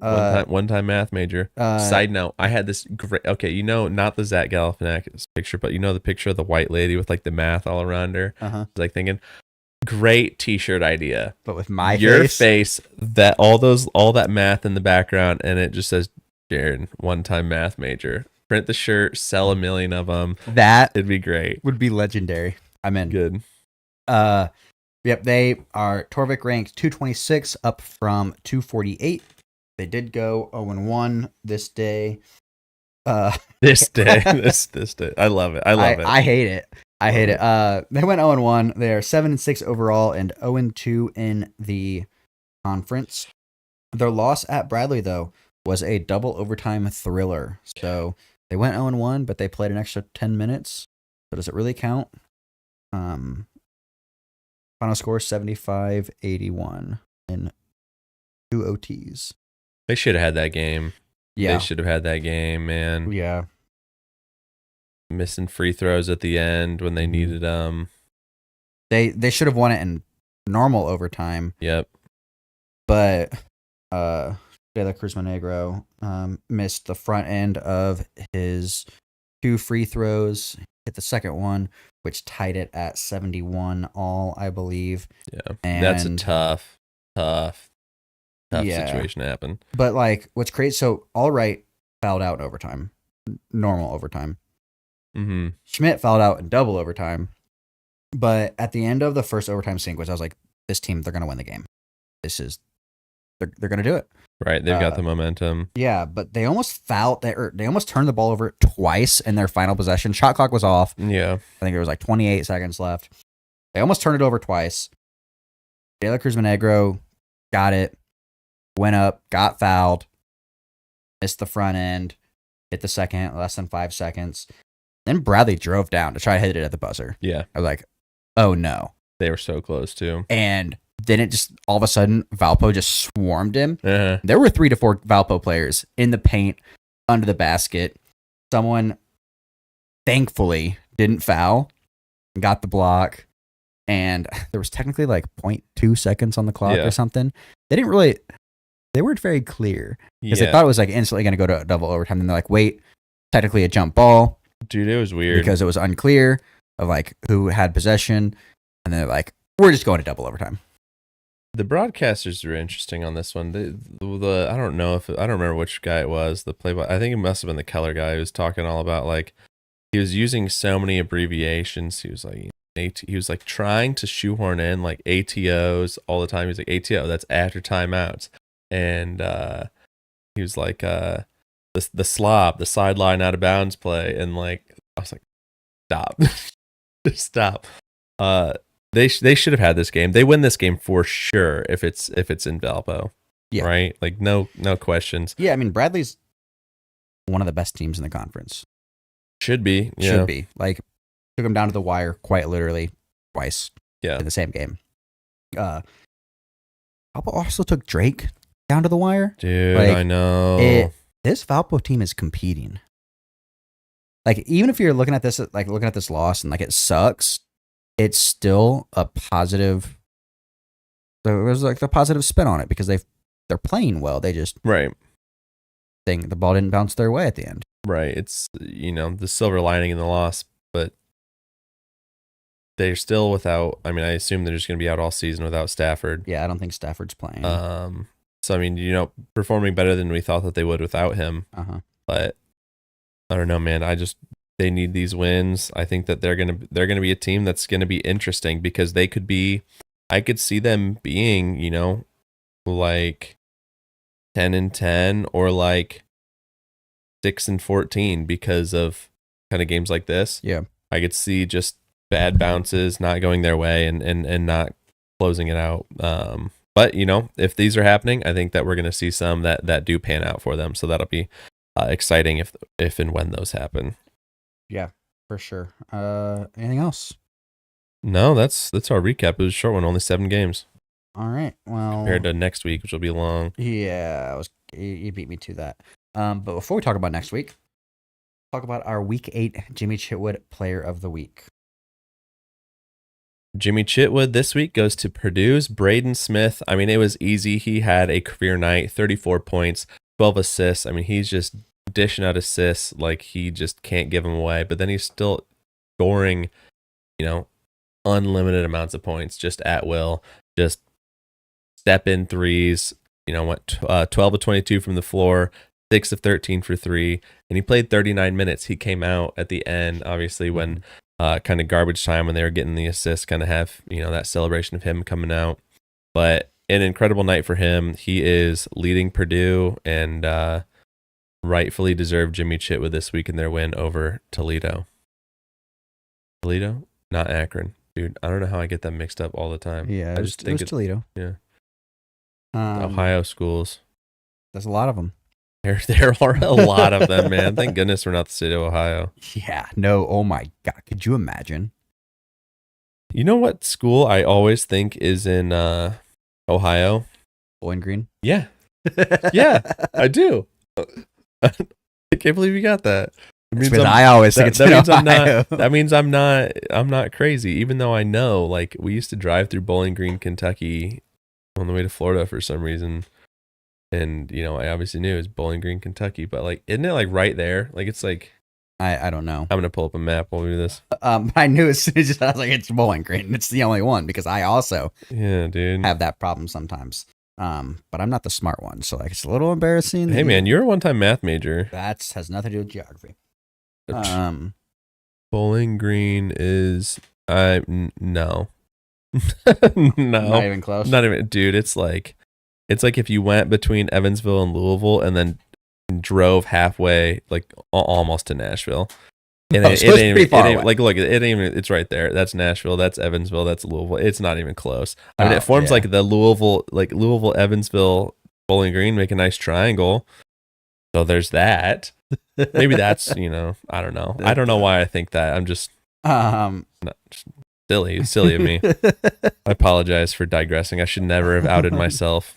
One-time math major. Side note, I had this great, not the Zach Galifianakis picture, but the picture of the white lady with like the math all around her. I was like thinking, great t-shirt idea. But with my your face, that all that math in the background, and it just says Jaren, one-time math major. Print the shirt, sell 1 million of them. It'd be great. Would be legendary. I'm in. Good. Yep, they are Torvik ranked 226 up from 248. They did go 0-1 this day. This day. I love it. I hate it. They went 0-1. They are 7-6 overall and 0-2 in the conference. Their loss at Bradley, though, was a double overtime thriller. So they went 0-1, but they played an extra 10 minutes. So does it really count? Final score 75-81 in 2 OTs. They should have had that game. Yeah. They should have had that game, man. Yeah. Missing free throws at the end when they needed them. They should have won it in normal overtime. Yep. But De La Cruz Monegro missed the front end of his 2 free throws, hit the second one, which tied it at 71 all, I believe. Yeah. That's a tough situation to happen. But like, what's crazy? So Allright fouled out in overtime. normal overtime. Mm-hmm. Schmidt fouled out in double overtime. But at the end of the first overtime sequence, I was like, this team, they're going to win the game. They're going to do it. Right. They've got the momentum. Yeah, but they almost they almost turned the ball over twice in their final possession. Shot clock was off. Yeah. I think there was like 28 seconds left. They almost turned it over twice. De La Cruz Monegro got it, went up, got fouled, missed the front end, hit the second, less than 5 seconds. Then Bradley drove down to try to hit it at the buzzer. Yeah. I was like, oh no. They were so close too. And then it just, all of a sudden, Valpo just swarmed him. Uh-huh. There were 3 to 4 Valpo players in the paint, under the basket. Someone, thankfully, didn't foul, got the block, and there was technically like 0.2 seconds on the clock or something. They weren't very clear because they thought it was like instantly going to go to double overtime. And they're like, wait, technically a jump ball. Dude, it was weird. Because it was unclear of like who had possession. And then they're like, we're just going to double overtime. The broadcasters were interesting on this one. I don't remember which guy it was. I think it must have been the Keller guy who was talking all about like he was using so many abbreviations. He was like trying to shoehorn in like ATOs all the time. He's like ATO, that's after timeouts, and he was like the slob, the sideline out of bounds play, and like I was like, stop, just stop. They should have had this game. They win this game for sure if it's in Valpo. Yeah. Right? Like no questions. Yeah, I mean Bradley's one of the best teams in the conference. Should be. Yeah. Should be. Like took them down to the wire quite literally twice. Yeah. In the same game. Valpo also took Drake down to the wire. Dude, like, I know. This Valpo team is competing. Like even if you're looking at this loss and like it sucks, it's still a positive. There's like the positive spin on it because they're playing well. They just think the ball didn't bounce their way at the end. Right. It's the silver lining in the loss, but they're still without. I mean, I assume they're just going to be out all season without Stafford. Yeah, I don't think Stafford's playing. So I mean, performing better than we thought that they would without him. But I don't know, man. They need these wins. I think that they're gonna be a team that's gonna be interesting because they could be. I could see them being, like 10-10 or like 6-14 because of kind of games like this. Yeah, I could see just bad bounces not going their way and not closing it out. But if these are happening, I think that we're gonna see some that do pan out for them. So that'll be exciting if and when those happen. Yeah, for sure. Anything else? No, that's our recap. It was a short one, only 7 games. All right. Well, compared to next week, which will be long. Yeah, you beat me to that. But before we talk about next week, talk about our Week 8 Jimmy Chitwood Player of the Week. Jimmy Chitwood this week goes to Purdue's Braden Smith. I mean, it was easy. He had a career night, 34 points, 12 assists. I mean, he's just dishing out assists like he just can't give them away. But then he's still scoring, unlimited amounts of points just at will. Just step in threes. Went 12 of 22 from the floor, 6 of 13 for 3, and he played 39 minutes. He came out at the end, obviously, when kind of garbage time when they were getting the assist, kind of have, that celebration of him coming out. But an incredible night for him. He is leading Purdue and rightfully deserved Jimmy Chitwood this week in their win over Toledo. Toledo? Not Akron. Dude, I don't know how I get them mixed up all the time. Yeah, it was Toledo. Yeah. Ohio schools. There's a lot of them. There are a lot of them, man. Thank goodness we're not the state of Ohio. Yeah, no, oh my God. Could you imagine? You know what school I always think is in Ohio? Bowling Green? Yeah. Yeah, I do. I can't believe you got that. I always think that means I'm not crazy, even though I know, like, we used to drive through Bowling Green, Kentucky on the way to Florida for some reason. And, I obviously knew it was Bowling Green, Kentucky, but like, isn't it like right there? Like, it's like, I don't know. I'm going to pull up a map while we do this. I knew as soon as I was like, it's Bowling Green. It's the only one because I also dude, have that problem sometimes. But I'm not the smart one, so like it's a little embarrassing. Hey man, you're a one-time math major. That has nothing to do with geography. Bowling Green is no. No. Not even close. Not even, dude, it's like if you went between Evansville and Louisville and then drove halfway, like almost to Nashville. And it ain't even, like, look, it ain't even, it's right there. That's Nashville, that's Evansville, that's Louisville. It's not even close. I mean, it forms like the Louisville, Evansville, Bowling Green make a nice triangle. So there's that. Maybe that's, I don't know. I don't know why I think that. I'm just, just silly of me. I apologize for digressing. I should never have outed myself.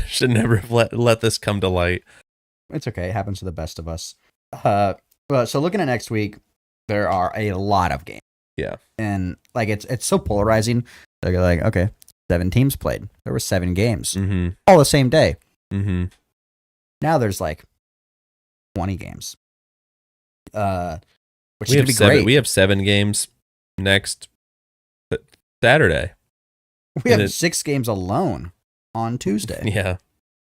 Should never have let this come to light. It's okay. It happens to the best of us. So looking at next week, there are a lot of games. Yeah. And like it's so polarizing. They're like, okay, 7 teams played. There were 7 games. Mm-hmm. All the same day. Mm-hmm. Now there's like 20 games. Which we is have be great. We have 7 games next Saturday. We have 6 games alone on Tuesday. Yeah.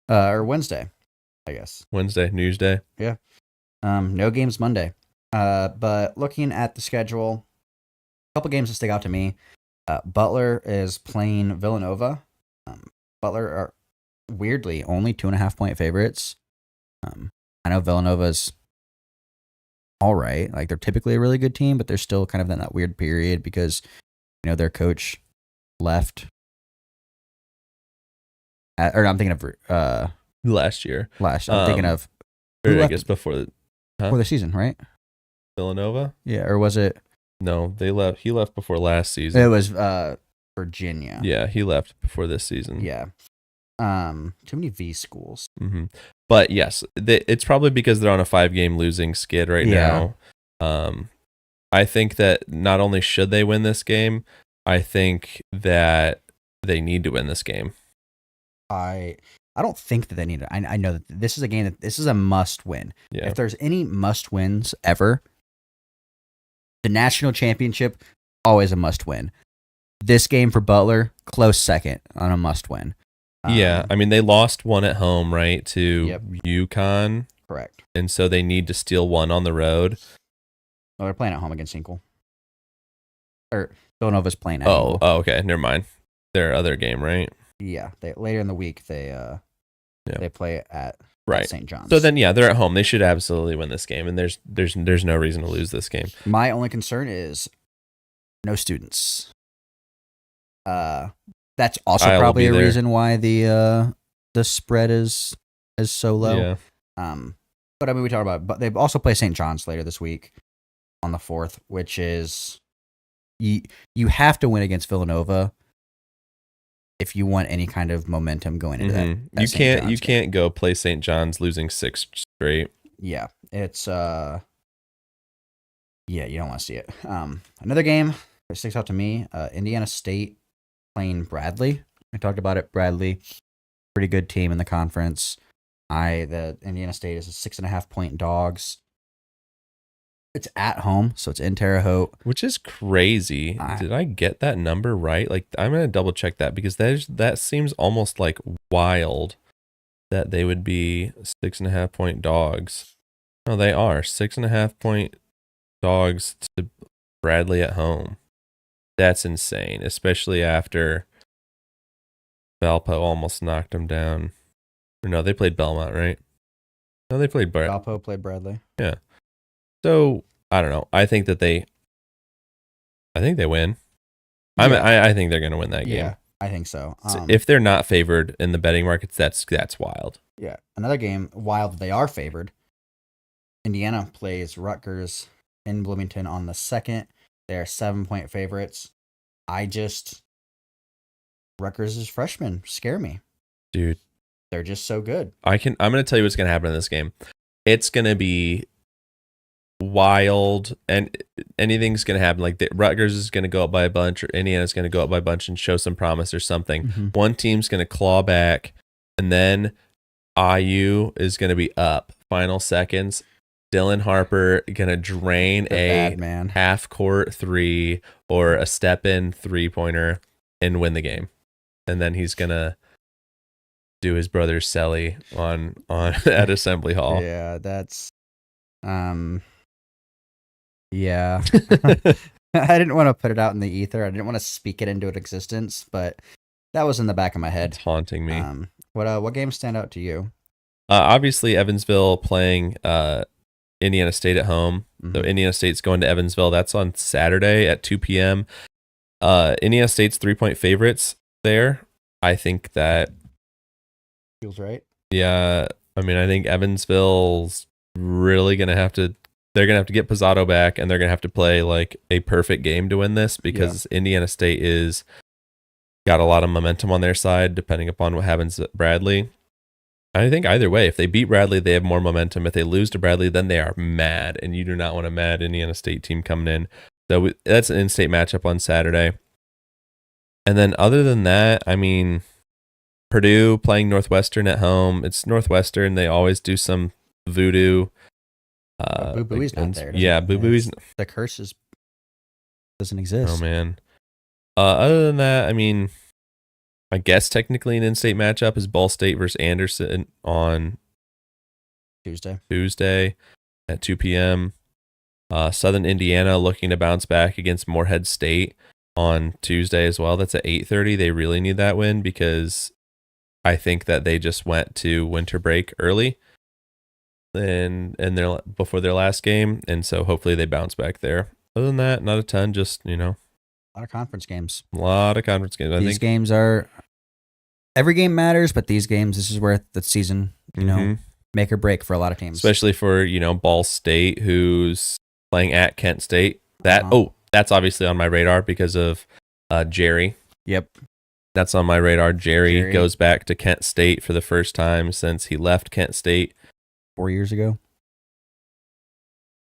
Or Wednesday, I guess. Wednesday, News Day. Yeah. No games Monday. But looking at the schedule, a couple games that stick out to me. Butler is playing Villanova. Butler are weirdly only 2.5-point favorites. I know Villanova's all right. Like they're typically a really good team, but they're still kind of in that weird period because their coach left. I'm thinking of last year. I'm thinking of I guess before the season, right? Villanova? Yeah, or was it? No, they left. He left before last season. It was Virginia. Yeah, he left before this season. Yeah. Too many V schools. Mm-hmm. But yes, it's probably because they're on a 5-game losing skid right now. I think that not only should they win this game, I think that they need to win this game. I don't think that they need it. I know that this is a game this is a must win. Yeah. If there's any must wins ever, the national championship, always a must win. This game for Butler, close second on a must win. Yeah, I mean, they lost one at home, right, to UConn. Correct. And so they need to steal one on the road. Well, they're playing at home against Hinkle. Or Villanova's playing at Hinkle. Oh, okay, never mind. Their other game, right? Yeah, later in the week they play at St. John's. So then, they're at home. They should absolutely win this game, and there's no reason to lose this game. My only concern is no students. That's also probably a reason why the spread is so low. Yeah. But I mean, we talked about, but they also play St. John's later this week on the 4th, which is you have to win against Villanova if you want any kind of momentum going into that. You can't go play St. John's losing 6 straight. Yeah, it's you don't want to see it. Another game that sticks out to me, Indiana State playing Bradley. I talked about it. Bradley, pretty good team in the conference. The Indiana State is a 6.5-point dogs. It's at home, so it's in Terre Haute, which is crazy. Did I get that number right? Like, I'm gonna double check that because that seems almost like wild that they would be 6.5-point dogs. No, they are 6.5-point dogs to Bradley at home. That's insane, especially after Valpo almost knocked them down. Or no, they played Belmont, right? No, they played Valpo played Bradley. Yeah. So, I don't know. I think they win. I think they're going to win that game. Yeah, I think so. If they're not favored in the betting markets, that's wild. Yeah. Another game, wild, they are favored. Indiana plays Rutgers in Bloomington on the 2nd. They're 7-point favorites. Rutgers' freshmen scare me. Dude. They're just so good. I'm going to tell you what's going to happen in this game. It's going to be wild, and anything's going to happen. Like, Rutgers is going to go up by a bunch, or Indiana's going to go up by a bunch and show some promise or something. Mm-hmm. One team's going to claw back, and then IU is going to be up. Final seconds. Dylan Harper going to drain a half-court 3 or a step-in 3-pointer and win the game. And then he's going to do his brother's celly on at Assembly Hall. Yeah, that's yeah. I didn't want to put it out in the ether. I didn't want to speak it into existence, but that was in the back of my head. It's haunting me. What games stand out to you? Obviously, Evansville playing Indiana State at home. Mhm. So Indiana State's going to Evansville. That's on Saturday at 2 p.m. Indiana State's 3-point favorites there. I think that Feels right. Yeah, I mean, I think Evansville's really gonna have to. They're gonna have to get Pizzato back, and they're gonna have to play like a perfect game to win this because Indiana State is got a lot of momentum on their side, depending upon what happens at Bradley. I think either way, if they beat Bradley, they have more momentum. If they lose to Bradley, then they are mad, and you do not want a mad Indiana State team coming in. So that's an in-state matchup on Saturday. And then other than that, I mean, Purdue playing Northwestern at home. It's Northwestern. They always do some voodoo. Boo Booey's not there. Yeah, Boo Booey's. The curse doesn't exist. Oh, man. Other than that, I mean, I guess technically an in-state matchup is Ball State versus Anderson on Tuesday at 2 p.m. Southern Indiana looking to bounce back against Morehead State on Tuesday as well. That's at 8:30. They really need that win because I think that they just went to winter break early and before their last game, and so hopefully they bounce back there. Other than that, not a ton. Just a lot of conference games. A lot of conference games. These games are every game matters, but these games, this is where the season, make or break for a lot of teams, especially for Ball State, who's playing at Kent State. That's obviously on my radar because of Jerry. Yep. That's on my radar. Jerry goes back to Kent State for the first time since he left Kent State 4 years ago.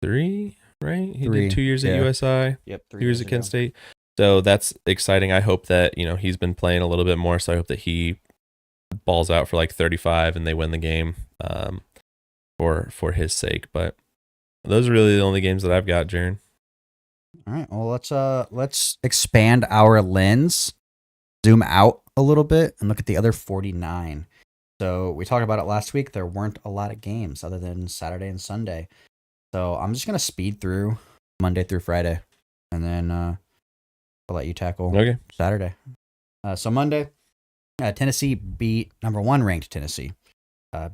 3, right? He did 2 years at USI. Yep, 3 years at Kent State. So that's exciting. I hope that, he's been playing a little bit more, so I hope that he balls out for like 35 and they win the game for his sake. But those are really the only games that I've got, Jaren. All right. Well, let's expand our lens, zoom out a little bit, and look at the other 49. So we talked about it last week. There weren't a lot of games other than Saturday and Sunday. So I'm just gonna speed through Monday through Friday, and then I'll let you tackle Saturday. So Monday, Tennessee beat number 1 ranked Tennessee.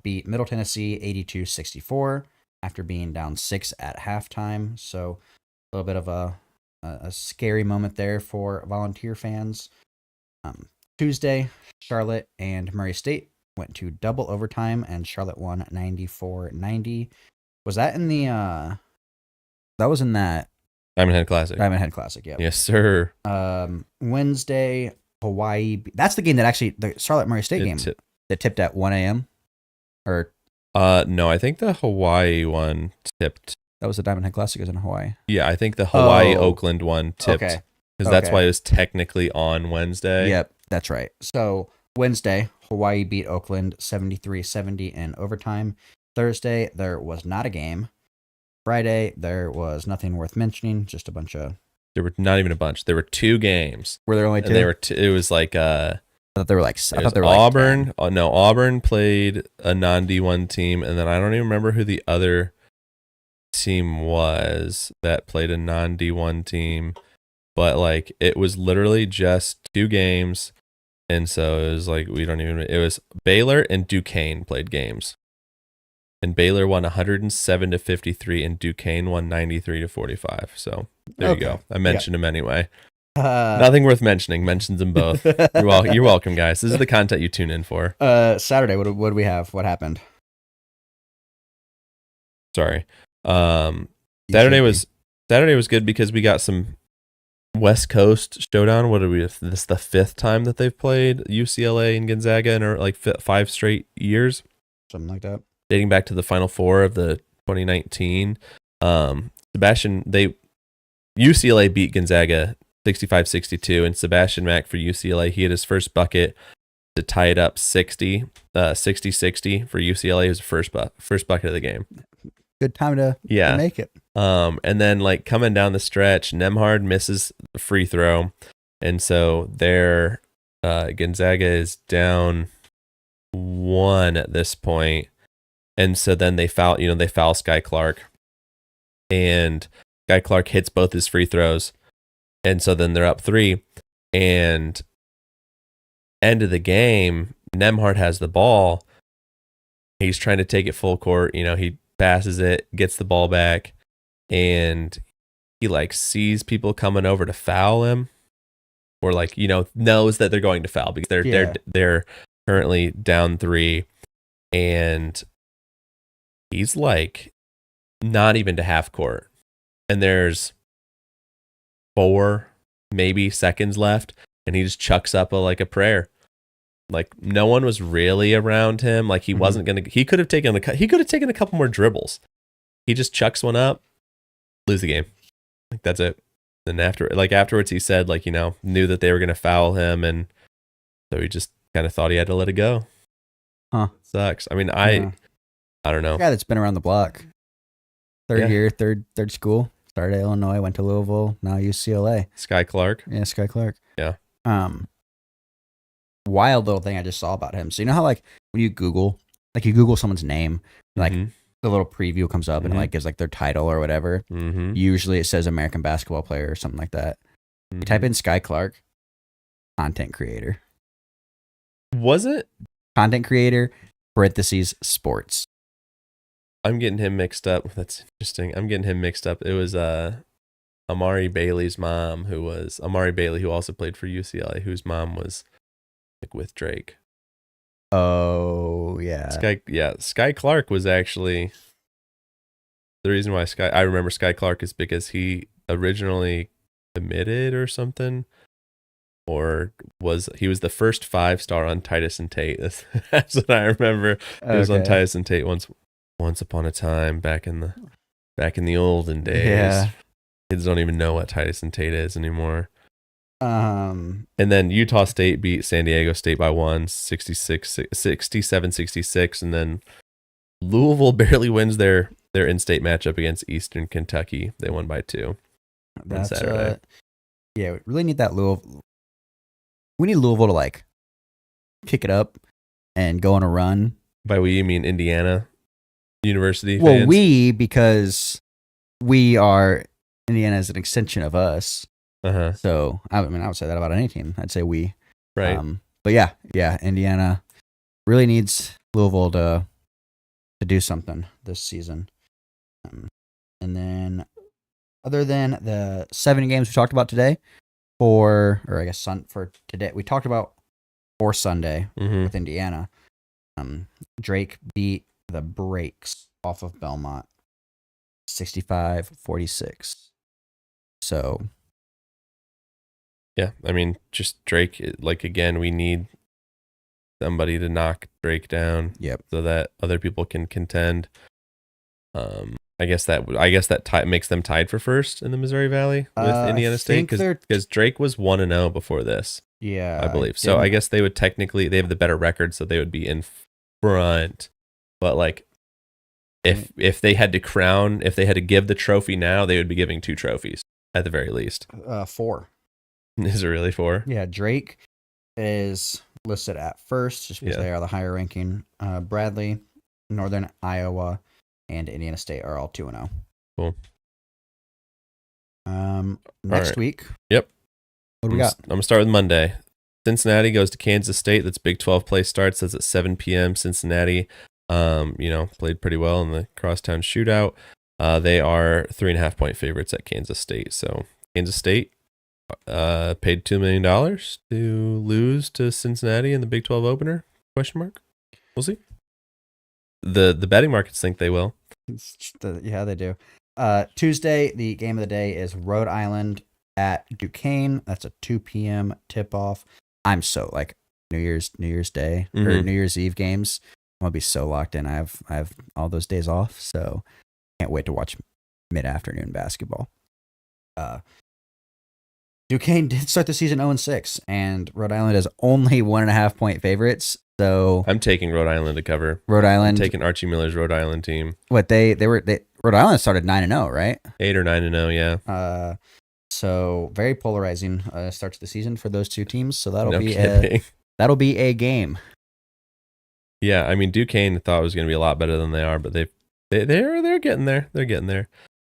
Beat Middle Tennessee 82-64 after being down 6 at halftime. So a little bit of a scary moment there for Volunteer fans. Tuesday, Charlotte and Murray State went to double overtime, and Charlotte won 94-90. Was that in the that was in that Diamond Head Classic? Diamond Head Classic, yeah. Yes, sir. Wednesday, Hawaii. That's the game that actually, the Charlotte Murray State game that tipped at 1 a.m. Or no, I think the Hawaii one tipped. That was the Diamond Head Classic. It was in Hawaii. Yeah, I think the Hawaii Oakland one tipped. Okay. Because that's why it was technically on Wednesday. Yep, that's right. So Wednesday, Hawaii beat Oakland 73-70 in overtime. Thursday, there was not a game. Friday, there was nothing worth mentioning. Just a bunch of. There were not even a bunch. There were 2 games. Were there only 2? And they were. It was like. I thought they were like. I thought they were Auburn. Like no, Auburn played a non-D1 team, and then I don't even remember who the other team was that played a non-D1 team. But like, it was literally just 2 games, and so it was like it was Baylor and Duquesne played games. And Baylor won 107-53, and Duquesne won 93-45. So there you go. I mentioned them anyway. Nothing worth mentioning. Mentions them both. You're welcome, guys. This is the content you tune in for. Saturday, what do we have? What happened? Sorry. Saturday was good because we got some West Coast showdown. What are we? This is the 5th time that they've played UCLA and Gonzaga in like 5 straight years, something like that, dating back to the Final Four of the 2019. UCLA beat Gonzaga 65-62, and Sebastian Mack for UCLA, he had his first bucket to tie it up 60-60 for UCLA. It was the first bucket of the game. Good time to make it. And then like coming down the stretch, Nemhard misses the free throw, and so their Gonzaga is down 1 at this point. And so then they foul Sky Clark, and Sky Clark hits both his free throws. And so then they're up 3, and end of the game, Nemhard has the ball. He's trying to take it full court. He passes it, gets the ball back, and he like sees people coming over to foul him, or like, knows that they're going to foul because they're currently down 3, and he's like not even to half court, and there's 4 maybe seconds left, and he just chucks up a prayer. Like, no one was really around him. Like, he wasn't gonna. He could have taken a couple more dribbles. He just chucks one up, lose the game. Like, that's it. And afterwards, he said, like, knew that they were gonna foul him, and so he just kind of thought he had to let it go. Huh? Sucks. I mean, I don't know. Yeah, that's been around the block. Third year, third school. Started at Illinois, went to Louisville, now UCLA. Sky Clark. Yeah, Sky Clark. Yeah. Wild little thing I just saw about him. So you know how like when you Google someone's name, like the little preview comes up and it like gives like their title or whatever. Usually it says American basketball player or something like that. You type in Sky Clark, content creator. Was it? Content creator, parentheses, sports. I'm getting him mixed up. That's interesting. I'm getting him mixed up. It was Amari Bailey's mom, who also played for UCLA, whose mom was like with Drake. Oh yeah. Sky Clark was actually the reason why I remember Sky Clark is because he originally committed or something, or he was the first 5-star on Titus and Tate. That's what I remember. He was on Titus and Tate once upon a time back in the olden days. Yeah. Kids don't even know what Titus and Tate is anymore. And then Utah State beat San Diego State by 67-66, and then Louisville barely wins their in-state matchup against Eastern Kentucky. They won by 2 on Saturday. Yeah, we really need that Louisville. We need Louisville to like kick it up and go on a run. By we, you mean Indiana University fans? Well, because Indiana is an extension of us. So I would say that about any team. I'd say we. Right. But yeah, Indiana really needs Louisville to do something this season. And then, other than the 7 games we talked about today, for today, we talked about for Sunday with Indiana. Drake beat the Brakes off of Belmont, 65-46. So. Yeah, I mean, just Drake, like, again, we need somebody to knock Drake down. Yep. So that other people can contend. I guess that makes them tied for first in the Missouri Valley with Indiana State, because Drake was 1-0 before this. Yeah, I believe. So I guess they have the better record, so they would be in front. But like, if they had to give the trophy now, they would be giving 2 trophies at the very least. 4. Is it really 4? Yeah, Drake is listed at first just because they are the higher ranking. Bradley, Northern Iowa, and Indiana State are all 2-0. Cool. Next week. Yep. What do we got? I'm gonna start with Monday. Cincinnati goes to Kansas State. That's Big 12 play starts. That's at 7 p.m. Cincinnati, played pretty well in the crosstown shootout. They are 3.5-point favorites at Kansas State. So Kansas State paid $2 million to lose to Cincinnati in the Big 12 opener? Question mark. We'll see. The betting markets think they will. Yeah, they do. Tuesday, the game of the day is Rhode Island at Duquesne. That's a 2 p.m. tip-off. I'm so like New Year's Day or New Year's Eve games. I'm gonna be so locked in. I have all those days off, so can't wait to watch mid-afternoon basketball. Duquesne did start the season 0-6, and Rhode Island is only 1.5-point favorites. So I'm taking Rhode Island to cover. Rhode Island. I'm taking Archie Miller's Rhode Island team. What Rhode Island started 9-0, right? 8 or 9-0, yeah. So very polarizing start to the season for those two teams. So that'll be a game. Yeah, I mean Duquesne thought it was going to be a lot better than they are, but they're getting there. They're getting there.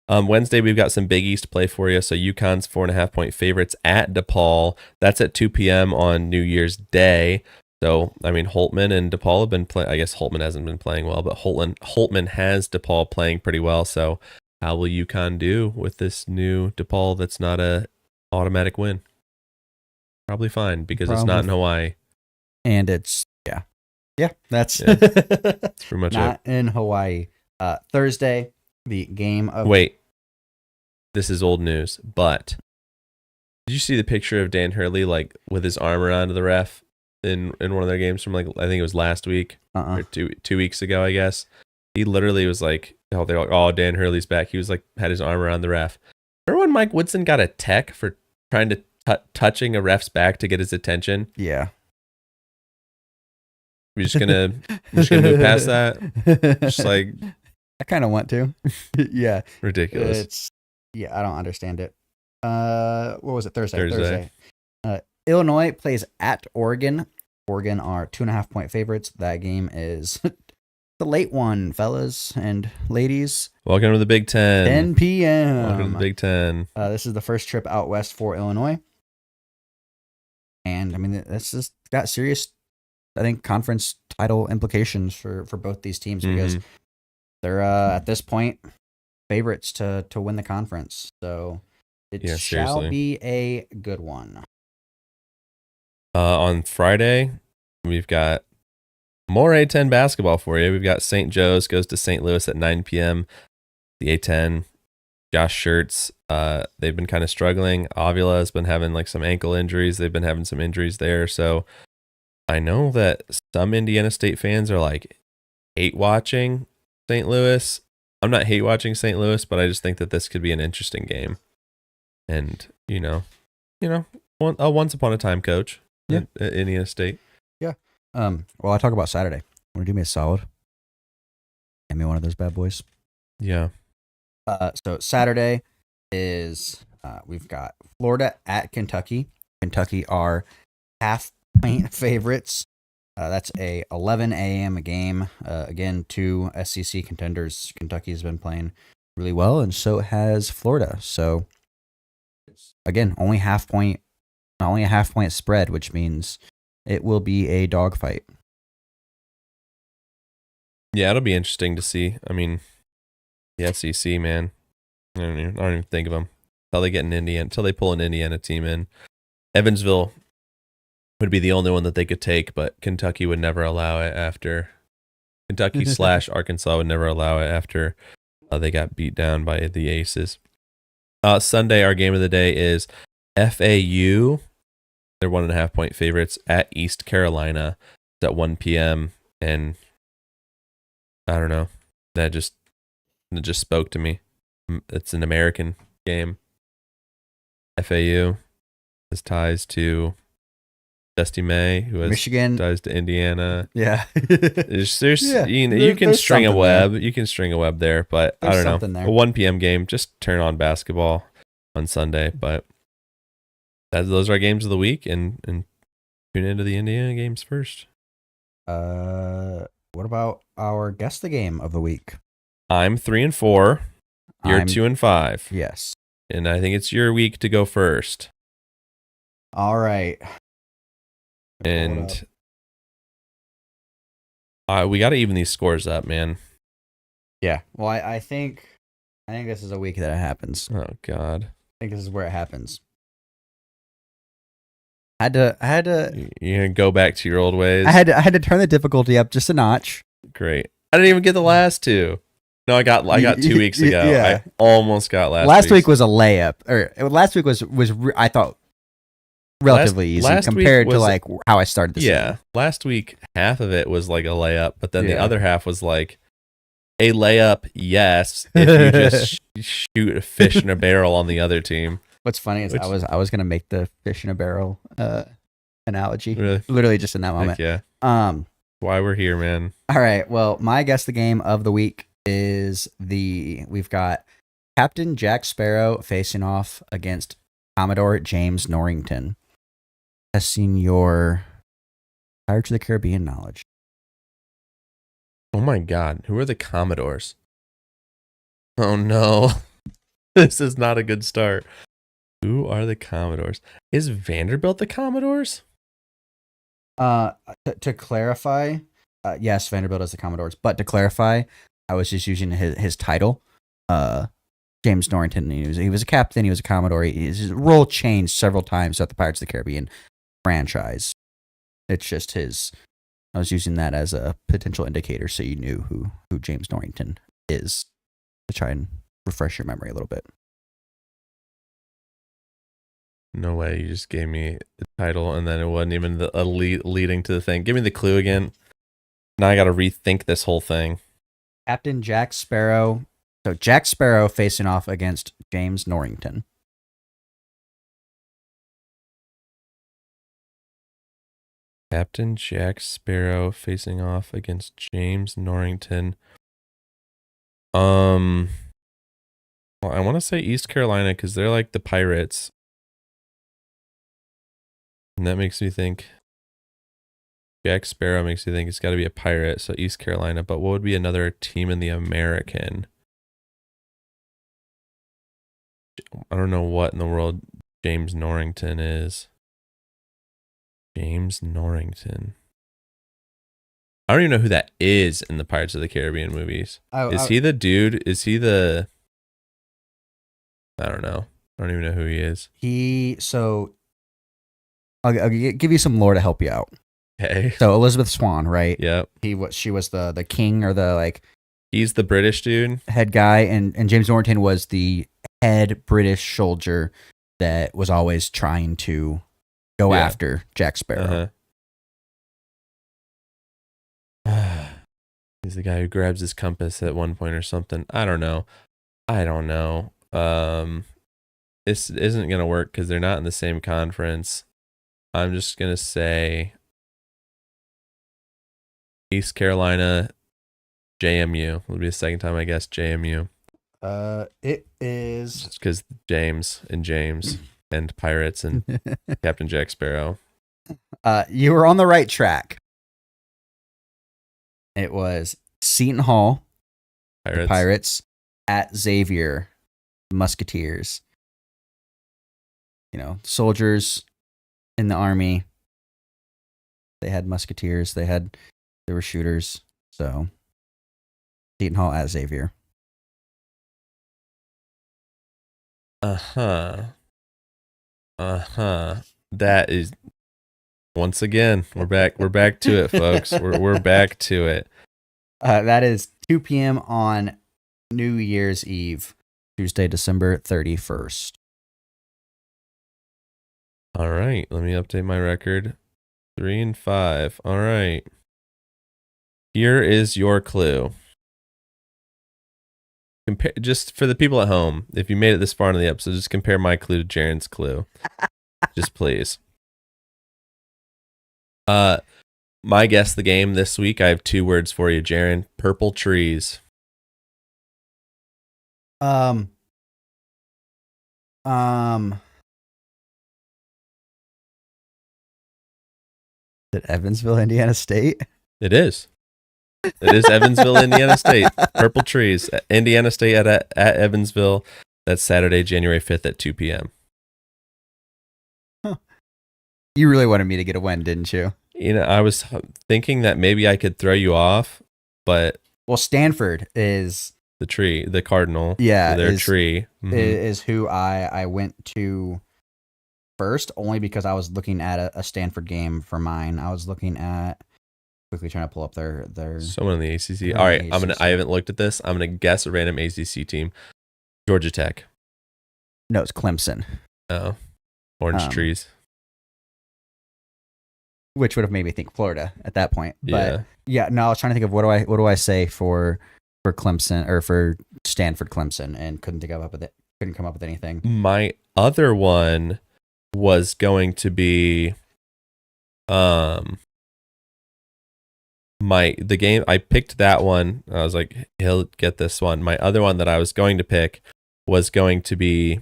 Wednesday we've got some Big East to play for you. So UConn's 4.5-point favorites at DePaul. That's at 2 p.m. on New Year's Day. So I mean Holtman and DePaul have been playing. I guess Holtman hasn't been playing well, but Holtman has DePaul playing pretty well. So how will UConn do with this new DePaul? That's not a automatic win. Probably fine because it's not in Hawaii. And it's that's that's pretty much not in Hawaii. Thursday, the game of Wait. This is old news, but did you see the picture of Dan Hurley like with his arm around the ref in one of their games from like I think it was last week or 2 weeks ago, I guess. He literally was like, oh, they're like, oh, Dan Hurley's back. He was like had his arm around the ref. Remember when Mike Woodson got a tech for trying to touching a ref's back to get his attention? Yeah. We're just gonna move past that. Just like I kind of want to. Yeah. Ridiculous. I don't understand it. What was it? Thursday. Illinois plays at Oregon. Oregon are 2.5-point favorites. That game is the late one, fellas and ladies. Welcome to the Big Ten. 10 p.m. Welcome to the Big Ten. This is the first trip out west for Illinois. And I mean, that's just got serious, I think, conference title implications for both these teams because they're at this point favorites to win the conference. So it shall be a good one. On Friday, we've got more A10 basketball for you. We've got St. Joe's goes to St. Louis at 9 p.m. The A10, Josh Schertz, they've been kind of struggling. Avila has been having like some ankle injuries. They've been having some injuries there. So I know that some Indiana State fans are like hate watching St. Louis. I'm not hate watching St. Louis, but I just think that this could be an interesting game. And, once upon a time coach at Indiana State. Yeah. Well, I talk about Saturday. Want to do me a solid? Hand me one of those bad boys. Yeah. So Saturday is we've got Florida at Kentucky. Kentucky are 0.5-point favorites. That's a 11 a.m. game. Again, 2 SEC contenders. Kentucky has been playing really well, and so has Florida. So again, only a half-point spread, which means it will be a dogfight. Yeah, it'll be interesting to see. I mean, the SEC, man. I don't even think of them until they pull an Indiana team in. Evansville would be the only one that they could take, but Kentucky would never allow it after Kentucky / Arkansas would never allow it after they got beat down by the Aces. Sunday, our game of the day is FAU. They're 1.5-point favorites at East Carolina. It's at 1 p.m. And I don't know. It just spoke to me. It's an American game. FAU has ties to Dusty May, who has Michigan ties to Indiana. Yeah. You can string a web. There. You can string a web there, but I don't know. A 1 p.m. game. Just turn on basketball on Sunday. But those are our games of the week, and tune into the Indiana games first. What about our guess the game of the week? I'm 3-4. You're 2-5. Yes. And I think it's your week to go first. All right. And we got to even these scores up, man. Yeah. Well, I think this is a week that it happens. Oh God. I think this is where it happens. I had to. You're gonna go back to your old ways. I had to turn the difficulty up just a notch. Great. I didn't even get the last two. No, I got 2 weeks ago. Yeah. I almost got last week was a layup. Last week was I thought relatively easy compared to like how I started the season. Yeah. Last week half of it was like a layup, but then the other half was like a layup, yes, if you just shoot a fish in a barrel on the other team. What's funny is I was gonna make the fish in a barrel analogy. Really? Literally just in that moment. Heck yeah. Why we're here, man. All right. Well, my guess the game of the week is we've got Captain Jack Sparrow facing off against Commodore James Norrington. Testing your Pirates of the Caribbean knowledge. Oh my God. Who are the Commodores? Oh no. This is not a good start. Who are the Commodores? Is Vanderbilt the Commodores? To clarify, yes, Vanderbilt is the Commodores. But to clarify, I was just using his title. James Norrington. He was a captain. He was a Commodore. His role changed several times throughout the Pirates of the Caribbean franchise. It's just his. I was using that as a potential indicator, so you knew who James Norrington is, to try and refresh your memory a little bit. No way. You just gave me the title, and then it wasn't even leading to the thing. Give me the clue again. Now I got to rethink this whole thing. Captain Jack Sparrow. So Jack Sparrow facing off against James Norrington. Captain Jack Sparrow facing off against James Norrington. Well, I want to say East Carolina because they're like the Pirates. And that makes me think Jack Sparrow makes me think it's got to be a pirate, so East Carolina. But what would be another team in the American? I don't know what in the world James Norrington is. James Norrington. I don't even know who that is in the Pirates of the Caribbean movies. Is he the dude? Is he the... I don't know. I don't even know who he is. I'll give you some lore to help you out. Okay. So Elizabeth Swann, right? Yep. She was the king, or the like. He's the British dude. Head guy, and James Norrington was the head British soldier that was always trying to go after Jack Sparrow. He's the guy who grabs his compass at one point or something. I don't know. This isn't gonna work because they're not in the same conference. I'm just gonna say East Carolina, JMU. It'll be the second time I guess JMU. It is just because James and Pirates and Captain Jack Sparrow. You were on the right track. It was Seton Hall, Pirates at Xavier, Musketeers. Soldiers in the army. They had musketeers. They were shooters. So Seton Hall at Xavier. That is, once again, we're back to it, folks. We're back to it. That is 2 p.m. on New Year's Eve, Tuesday, December 31st. All right, let me update my record. 3 and 5. All right. Here is your clue. Just for the people at home, if you made it this far into the episode, just compare my clue to Jaren's clue. Just please. My guess the game this week, I have 2 words for you, Jaren. Purple trees. Is it Evansville, Indiana State? It is. It is Evansville, Indiana State. Purple trees. Indiana State at Evansville. That's Saturday, January 5th at 2 p.m. Huh. You really wanted me to get a win, didn't you? I was thinking that maybe I could throw you off, but... Well, Stanford is... the cardinal. Yeah. Their tree. Mm-hmm. Is who I went to first, only because I was looking at a Stanford game for mine. I was looking at... Quickly trying to pull up their someone in the ACC. All right, I haven't looked at this. I'm gonna guess a random ACC team. Georgia Tech. No, it's Clemson. Oh, orange trees. Which would have made me think Florida at that point. But yeah, no, I was trying to think of what do I say for Clemson, or for Stanford Clemson, and couldn't come up with anything. My other one was going to be the game I picked, that one. I was like, he'll get this one. My other one that I was going to pick was going to be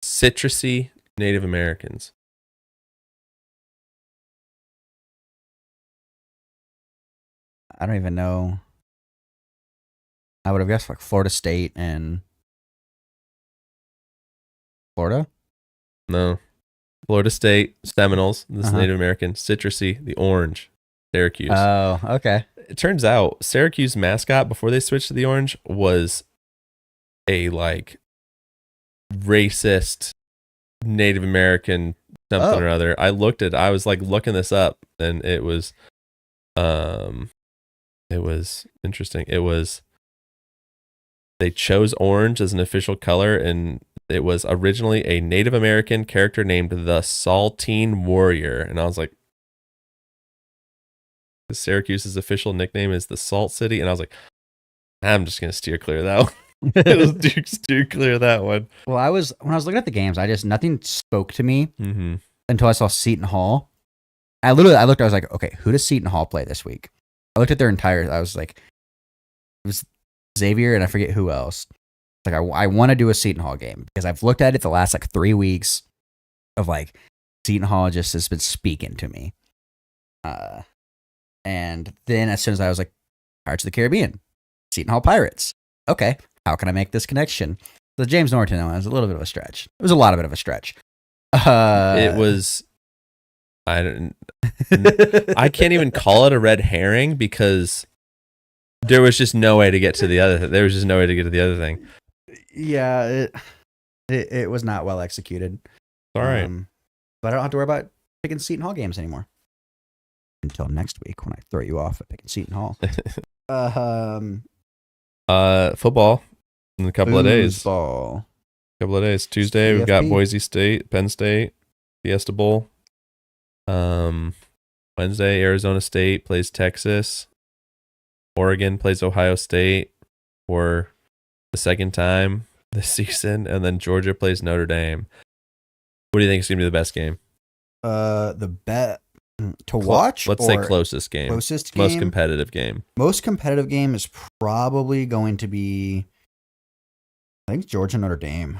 citrusy Native Americans. I don't even know. I would have guessed like Florida State and Florida. No. Florida State, Seminoles, this is Uh-huh. Native American, citrusy, the orange, Syracuse. Oh, okay. It turns out Syracuse mascot before they switched to the orange was a like racist Native American something or other. I was like looking this up, and it was interesting. They chose orange as an official color, and it was originally a Native American character named the Saltine Warrior. And I was like, Syracuse's official nickname is the Salt City. And I was like, I'm just going to steer clear of that one. Just steer clear of that one. Well, when I was looking at the games, nothing spoke to me until I saw Seton Hall. I looked, I was like, okay, who does Seton Hall play this week? I looked at their I was like, it was Xavier and I forget who else. Like, I want to do a Seton Hall game because I've looked at it the last like 3 weeks of like Seton Hall just has been speaking to me. And then as soon as I was like, Pirates of the Caribbean, Seton Hall Pirates. Okay, how can I make this connection? The James Norton one was a little bit of a stretch. It was a lot of a stretch. It was. I can't even call it a red herring because there was just no way to get to the other. There was just no way to get to the other thing. Yeah, it was not well executed. All right, but I don't have to worry about picking Seton Hall games anymore until next week when I throw you off at picking Seton Hall. Football in a couple of days. Ball. Couple of days. Tuesday we've got Boise State, Penn State, Fiesta Bowl. Wednesday Arizona State plays Texas. Oregon plays Ohio State for the second time this season, and then Georgia plays Notre Dame. What do you think is going to be the best game? The bet to watch. Let's say closest game. Closest game. Most competitive game. Most competitive game is probably going to be, I think, Georgia Notre Dame.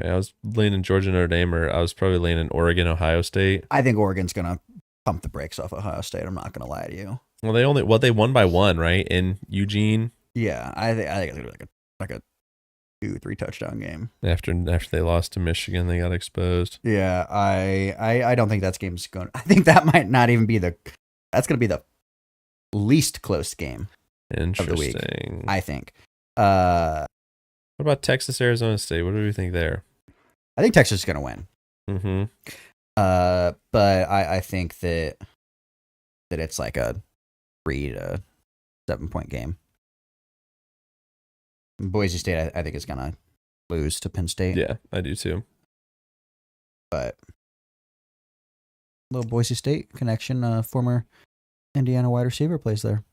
Okay, I was leaning Georgia Notre Dame, or I was probably leaning Oregon Ohio State. I think Oregon's gonna pump the brakes off Ohio State. I'm not gonna lie to you. Well, they won by 1, right, in Eugene. Yeah, I think it's gonna be like a 2-3 touchdown game. After they lost to Michigan, they got exposed. Yeah, I don't think that game's going. I think that might not even be that's gonna be the least close game of the week. Interesting. I think. What about Texas Arizona State? What do we think there? I think Texas is gonna win. Mm-hmm. But I think that it's like a 3 to 7 point game. Boise State, I think, is gonna lose to Penn State. Yeah, I do too. But little Boise State connection. Former Indiana wide receiver plays there.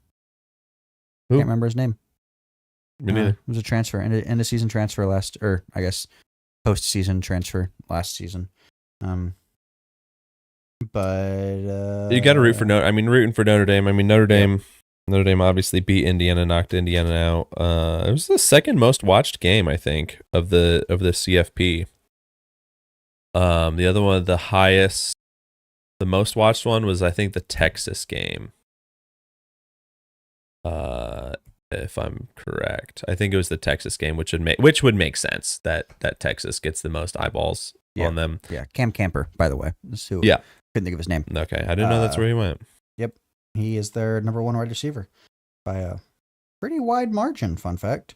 Who? Can't remember his name. Me neither. It was a transfer, end of season transfer I guess postseason transfer last season. But you got to root for rooting for Notre Dame. I mean, Notre Dame obviously beat Indiana, knocked Indiana out. It was the second most watched game, I think, of the CFP. The other one, the most watched one was, I think, the Texas game. If I'm correct, I think it was the Texas game, which would make sense that Texas gets the most eyeballs on them. Yeah, Cam Camper, by the way. Yeah, couldn't think of his name. Okay, I didn't know that's where he went. Yep, he is their number 1 wide receiver by a pretty wide margin. Fun fact: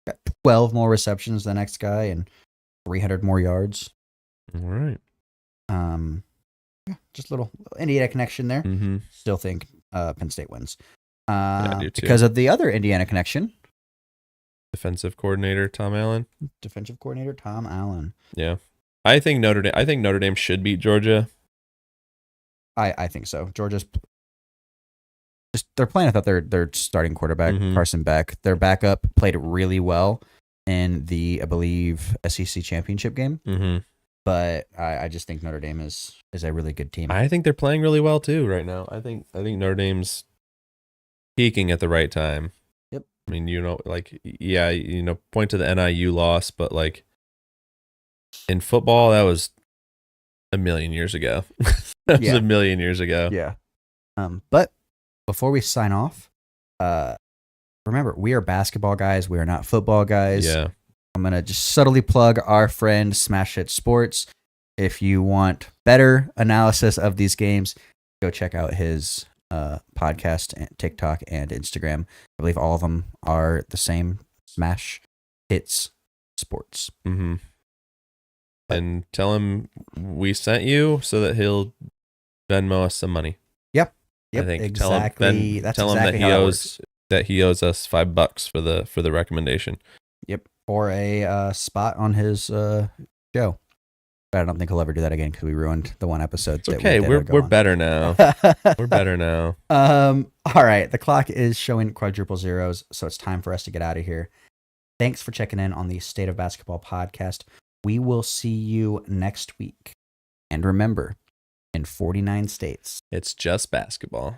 got 12 more receptions than the next guy and 300 more yards. All right. Yeah, just a little Indiana connection there. Mm-hmm. Still think Penn State wins. Yeah, I do too. Because of the other Indiana connection. Defensive coordinator Tom Allen. Yeah, I think Notre Dame should beat Georgia. I think so. Georgia's they're playing without their starting quarterback Carson Beck. Their backup played really well in the, I believe, SEC championship game. Mm-hmm. But I just think Notre Dame is a really good team. I think they're playing really well too right now. I think Notre Dame's peaking at the right time. Yep. I mean, point to the NIU loss, but like in football, that was a million years ago. That was a million years ago. Yeah. But before we sign off, remember, we are basketball guys. We are not football guys. Yeah. I'm going to just subtly plug our friend Smash Hit Sports. If you want better analysis of these games, go check out his podcast, and TikTok, and Instagram. I believe all of them are the same, Smash Hits Sports. Mm-hmm. And tell him we sent you so that he'll Venmo us some money. Yep, I think. exactly. Tell him that he owes us $5 for the recommendation. Yep, or a spot on his show. But I don't think he'll ever do that again because we ruined the one episode. It's okay. We're better now. We're better now. All right. The clock is showing quadruple zeros, so it's time for us to get out of here. Thanks for checking in on the State of Basketball podcast. We will see you next week. And remember, in 49 states, it's just basketball.